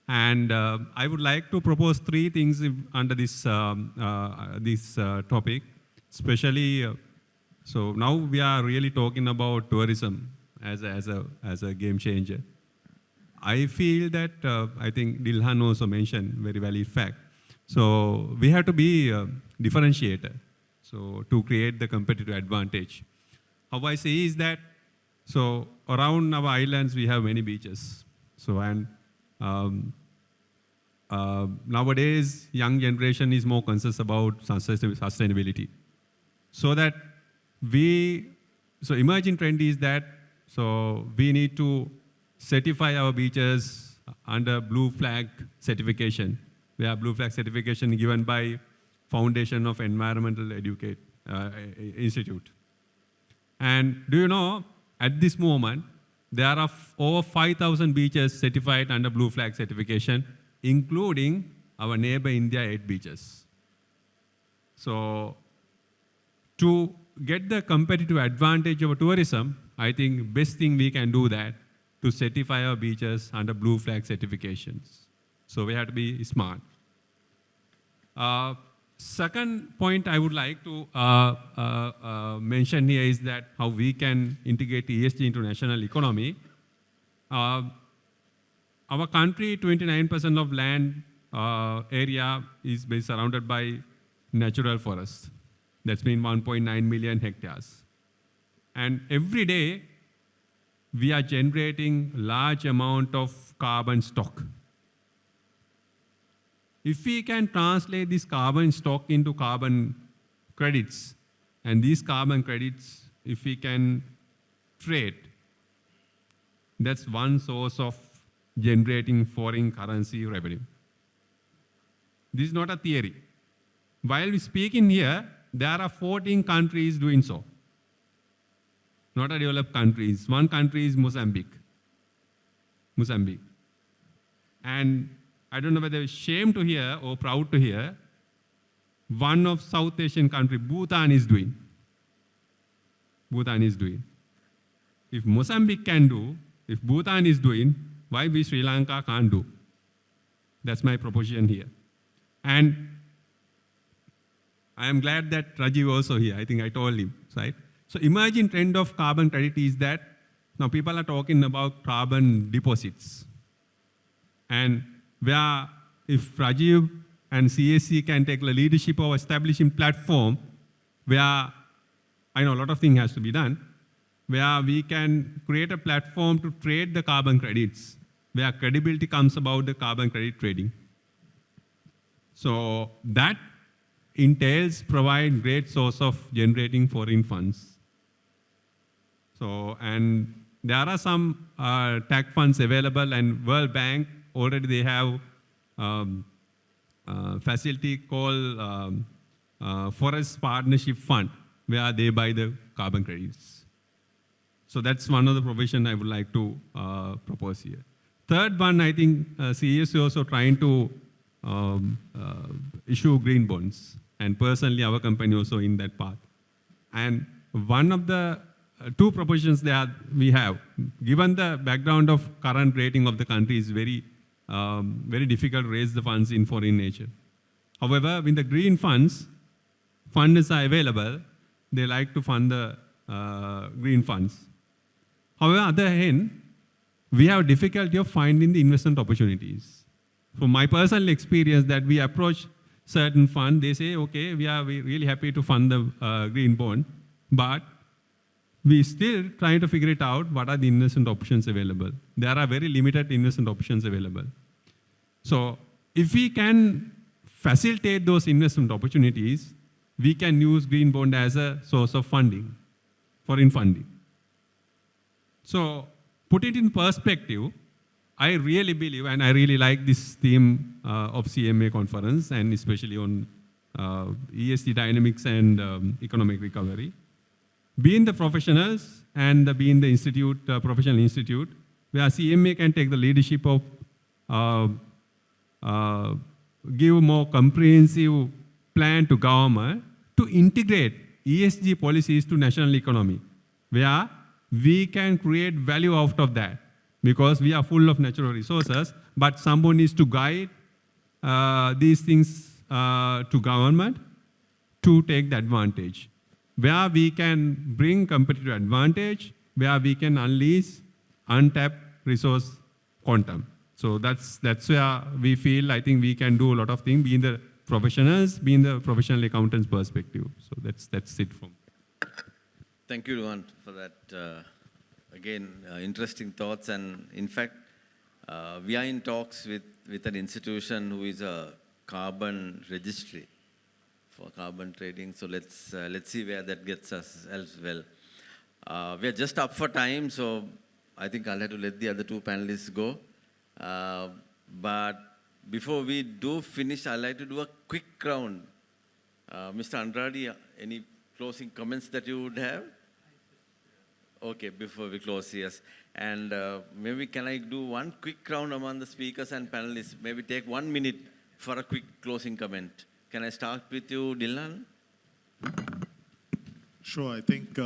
And I would like to propose three things under this topic, especially. So now we are really talking about tourism as a game changer. I feel that I think Dilhan also mentioned very valid fact. So we have to be differentiator. So to create the competitive advantage. How I say is that, so around our islands we have many beaches. So and nowadays young generation is more conscious about sustainability. So that so emerging trend is that, so we need to certify our beaches under blue flag certification. We have blue flag certification given by Foundation of Environmental Institute. And do you know, at this moment, there are over 5,000 beaches certified under blue flag certification, including our neighbor India 8 beaches. So to get the competitive advantage of tourism, I think best thing we can do that to certify our beaches under blue flag certifications. So we have to be smart. Second point I would like to mention here is that how we can integrate ESG into national economy. Our country, 29% of land area is surrounded by natural forests. That's been 1.9 million hectares. And every day, we are generating large amount of carbon stock. If we can translate this carbon stock into carbon credits, and these carbon credits, if we can trade, that's one source of generating foreign currency revenue. This is not a theory. While we speak in here, there are 14 countries doing so. Not a developed countries. One country is Mozambique. And I don't know whether it's shame to hear or proud to hear, one of South Asian country, Bhutan is doing. If Mozambique can do, if Bhutan is doing, why we Sri Lanka can't do? That's my proposition here. And I am glad that Rajiv also here. I think I told him, right? So emerging trend of carbon credit is that now people are talking about carbon deposits. And where if Rajiv and CSC can take the leadership of establishing platform where I know a lot of things has to be done, where we can create a platform to trade the carbon credits, where credibility comes about the carbon credit trading. So that entails provide great source of generating foreign funds. So, and there are some tax funds available, and World Bank already they have facility called Forest Partnership Fund, where they buy the carbon credits. So that's one of the provision I would like to propose here. Third one, I think CES is also trying to issue green bonds, and personally our company also in that path. And one of the two propositions that we have, given the background of current rating of the country is very difficult to raise the funds in foreign nature. However, when the green funds are available, they like to fund the green funds. However, on the other hand, we have difficulty of finding the investment opportunities. From my personal experience that we approach certain fund, they say, okay, we are really happy to fund the green bond, but we still trying to figure it out what are the investment options available. There are very limited investment options available. So if we can facilitate those investment opportunities, we can use green bond as a source of funding, foreign funding. So put it in perspective, I really believe, and I really like this theme of CMA conference, and especially on ESG dynamics and economic recovery. Being the professionals and being the institute, professional institute, where CMA can take the leadership of give more comprehensive plan to government to integrate ESG policies to national economy, where we can create value out of that, because we are full of natural resources, but someone needs to guide these things to government to take the advantage, where we can bring competitive advantage, where we can unleash untapped resource quantum. So that's where we feel, I think we can do a lot of things, being the professionals, being the professional accountants perspective. So that's it from. Thank you, Luan, for that, again, interesting thoughts. And in fact, we are in talks with an institution who is a carbon registry for carbon trading. So let's see where that gets us as well. We are just up for time, so I think I'll have to let the other two panelists go. But before we do finish, I'd like to do a quick round. Mr. Andrade, any closing comments that you would have? Okay, before we close, yes. And maybe can I do one quick round among the speakers and panelists? Maybe take 1 minute for a quick closing comment. Can I start with you, Dylan? Sure, I think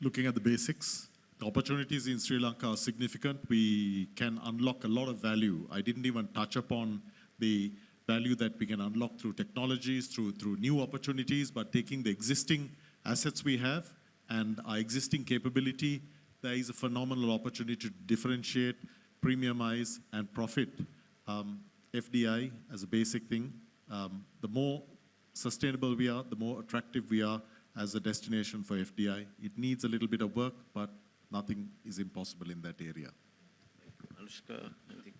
looking at the basics, the opportunities in Sri Lanka are significant. We can unlock a lot of value. I didn't even touch upon the value that we can unlock through technologies, through new opportunities, but taking the existing assets we have and our existing capability, there is a phenomenal opportunity to differentiate, premiumize, and profit. FDI as a basic thing, the more sustainable we are, the more attractive we are as a destination for FDI. It needs a little bit of work, but nothing is impossible in that area. Anushka, anything?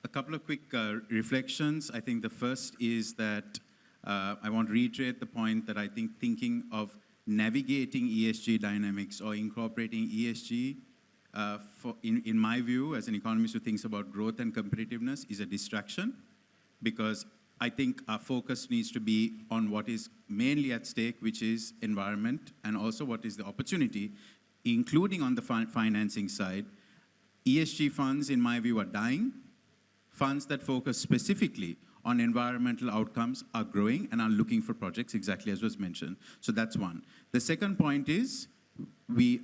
A couple of quick reflections. I think the first is that I want to reiterate the point that I think thinking of navigating ESG dynamics or incorporating ESG, in my view, as an economist who thinks about growth and competitiveness, is a distraction, because I think our focus needs to be on what is mainly at stake, which is environment, and also what is the opportunity, including on the financing side. ESG funds, in my view, are dying. Funds that focus specifically on environmental outcomes are growing and are looking for projects, exactly as was mentioned. So that's one. The second point is,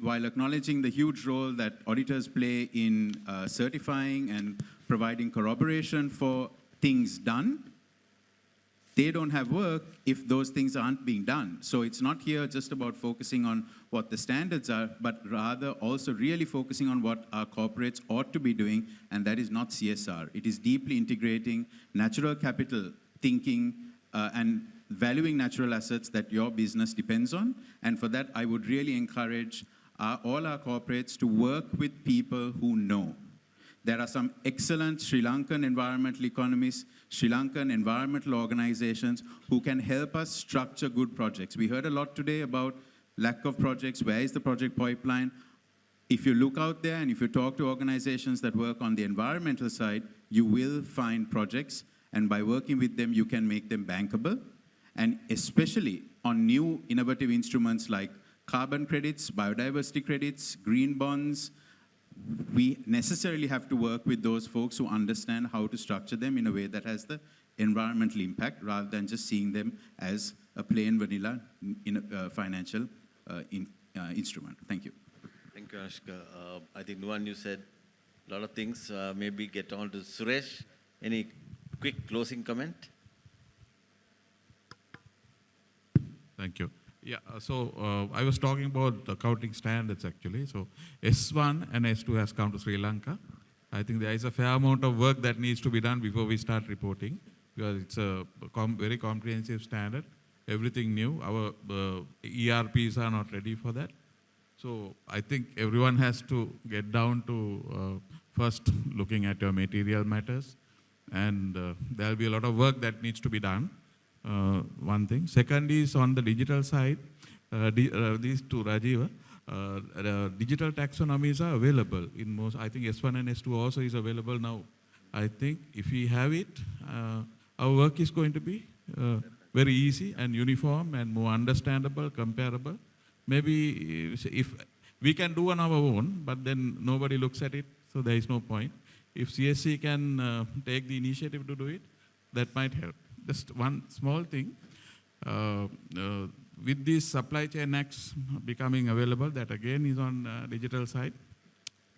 while acknowledging the huge role that auditors play in certifying and providing corroboration for things done, they don't have work if those things aren't being done. So it's not here just about focusing on what the standards are, but rather also really focusing on what our corporates ought to be doing, and that is not CSR. It is deeply integrating natural capital thinking and valuing natural assets that your business depends on. And for that, I would really encourage all our corporates to work with people who know. There are some excellent Sri Lankan environmental economists, Sri Lankan environmental organizations who can help us structure good projects. We heard a lot today about lack of projects, where is the project pipeline? If you look out there and if you talk to organizations that work on the environmental side, you will find projects, and by working with them, you can make them bankable. And especially on new innovative instruments like carbon credits, biodiversity credits, green bonds, we necessarily have to work with those folks who understand how to structure them in a way that has the environmental impact rather than just seeing them as a plain vanilla financial instrument. Thank you. Thank you, Anushka. I think, Nuwan, you said a lot of things. Maybe get on to Suresh. Any quick closing comment? Thank you. Yeah, so I was talking about accounting standards actually. So S1 and S2 has come to Sri Lanka. I think there is a fair amount of work that needs to be done before we start reporting, because it's a very comprehensive standard, everything new. Our ERPs are not ready for that. So I think everyone has to get down to first looking at your material matters, and there'll be a lot of work that needs to be done. One thing. Second is on the digital side, these two, Rajiva, digital taxonomies are available in most, I think S1 and S2 also is available now. I think if we have it, our work is going to be very easy and uniform and more understandable, comparable. Maybe if we can do on our own, but then nobody looks at it, so there is no point. If CSC can take the initiative to do it, that might help. Just one small thing, with these supply chain acts becoming available, that again is on digital side,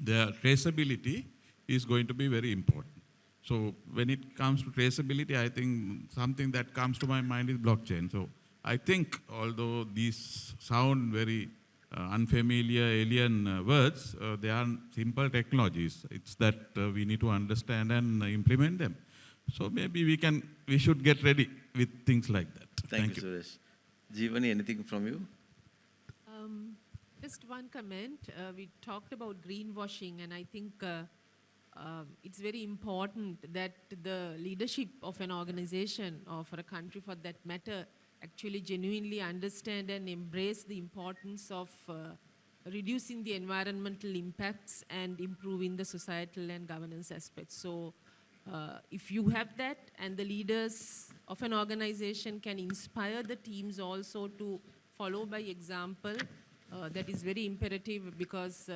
the traceability is going to be very important. So when it comes to traceability, I think something that comes to my mind is blockchain. So I think although these sound very unfamiliar alien words, they are simple technologies. It's that we need to understand and implement them. So maybe we should get ready with things like that. Thank you, Suresh. Jeevani, anything from you? Just one comment. We talked about greenwashing, and I think it's very important that the leadership of an organization or for a country for that matter actually genuinely understand and embrace the importance of reducing the environmental impacts and improving the societal and governance aspects. So if you have that and the leaders of an organization can inspire the teams also to follow by example, that is very imperative, because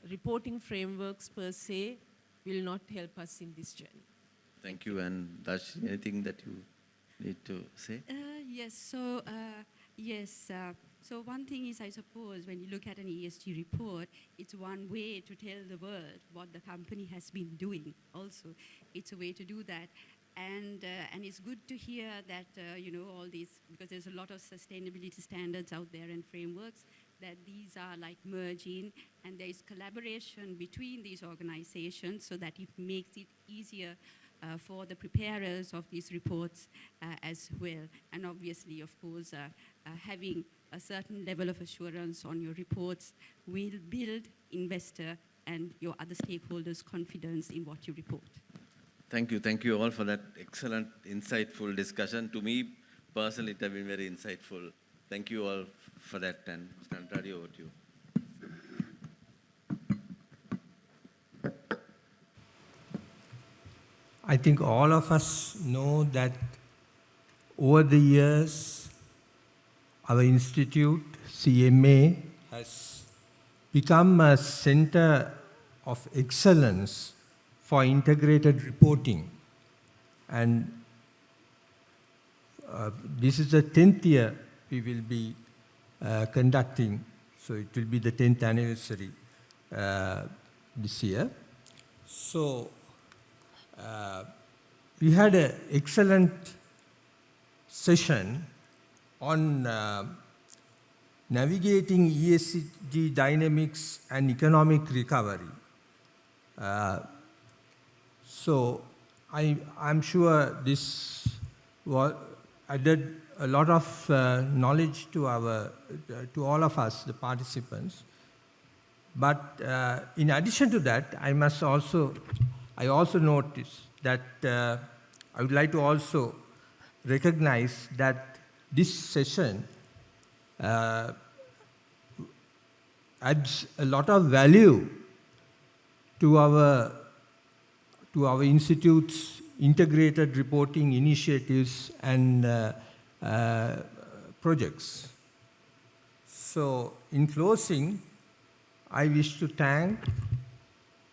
reporting frameworks per se will not help us in this journey. Thank you. And Dash, anything that you need to say? So one thing is, I suppose, when you look at an ESG report, it's one way to tell the world what the company has been doing also. It's a way to do that. And it's good to hear that, all these, because there's a lot of sustainability standards out there and frameworks, that these are like merging, and there is collaboration between these organizations so that it makes it easier for the preparers of these reports as well. And obviously, of course, having a certain level of assurance on your reports will build investor and your other stakeholders' confidence in what you report. Thank you. Thank you all for that excellent, insightful discussion. To me, personally, it has been very insightful. Thank you all for that. And Mr. Andrade, over to you. I think all of us know that over the years, our institute, CMA, has become a center of excellence for integrated reporting. And this is the 10th year we will be conducting, so it will be the 10th anniversary this year. So we had an excellent session on navigating ESG dynamics and economic recovery. So I'm sure this was added a lot of knowledge to all of us, the participants. But in addition to that, I also noticed that I would like to also recognize that this session adds a lot of value to our institute's integrated reporting initiatives and projects. So, in closing, I wish to thank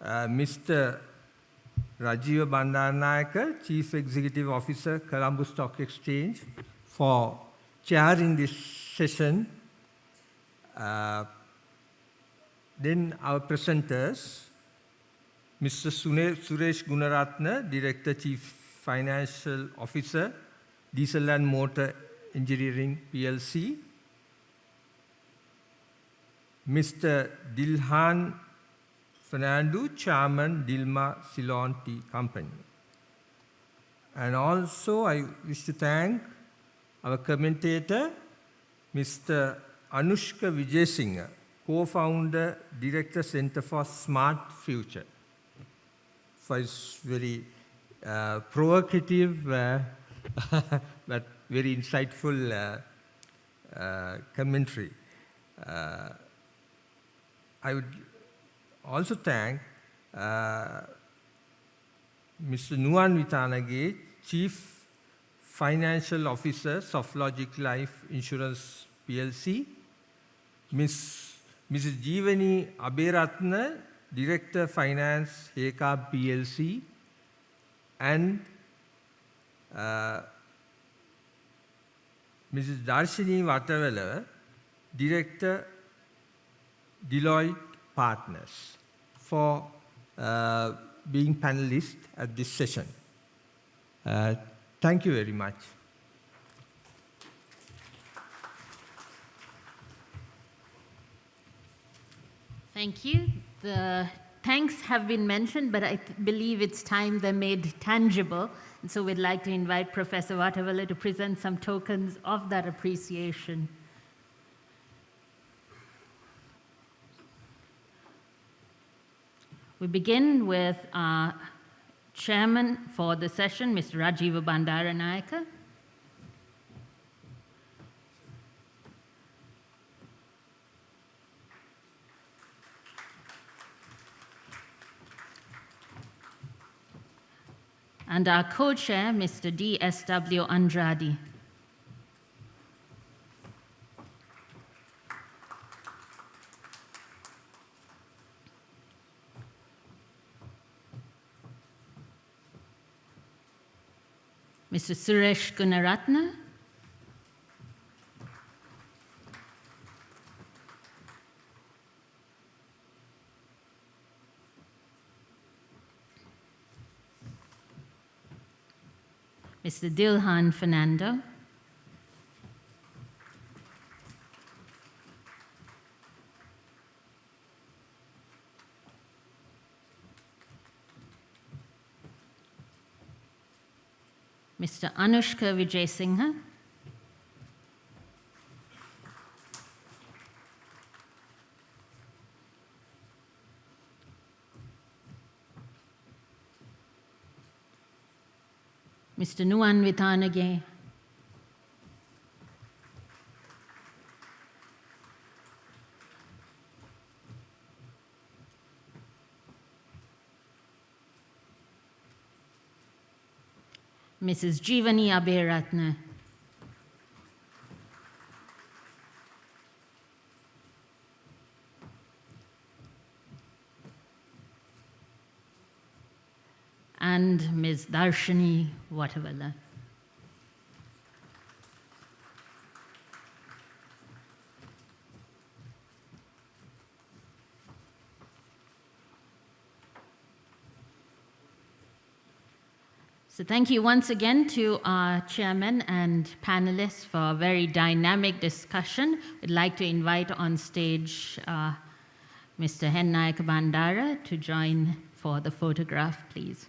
Mr. Rajiva Bandaranayake, Chief Executive Officer, Colombo Stock Exchange, for chairing this session. Then our presenters, Mr. Suresh Gunaratne, Director Chief Financial Officer, Diesel and Motor Engineering PLC, Mr. Dilhan Fernando, Chairman, Dilma Ceylon Tea Company. And also I wish to thank our commentator, Mr. Anushka Vijayasinghe, co-founder, Director, Center for Smart Future, for his very provocative but very insightful commentary. I would also thank Mr. Nuwan Witanage, Chief Financial Officer, Softlogic Life Insurance PLC, Mrs. Jeevani Aberatne, Director Finance, Heka PLC, and Mrs. Darshini Vatavela, Director, Deloitte Partners, for being panelists at this session. Thank you very much. Thank you. The thanks have been mentioned, but I believe it's time they're made tangible. And so we'd like to invite Professor Vatavela to present some tokens of that appreciation. We begin with our chairman for the session, Mr. Rajiva Bandaranayake. And our co-chair, Mr. D.S.W. Andrade. Mr. Suresh Gunaratne. Mr. Dilhan Fernando. Mr. Anushka Vijayasinghe. Mr. Nuwan Witanage. Mrs. Jeevani Aberatne. And Ms. Darshini Vatavela. So thank you once again to our chairman and panelists for a very dynamic discussion. I'd like to invite on stage Mr. Hennayak Bandara to join for the photograph, please.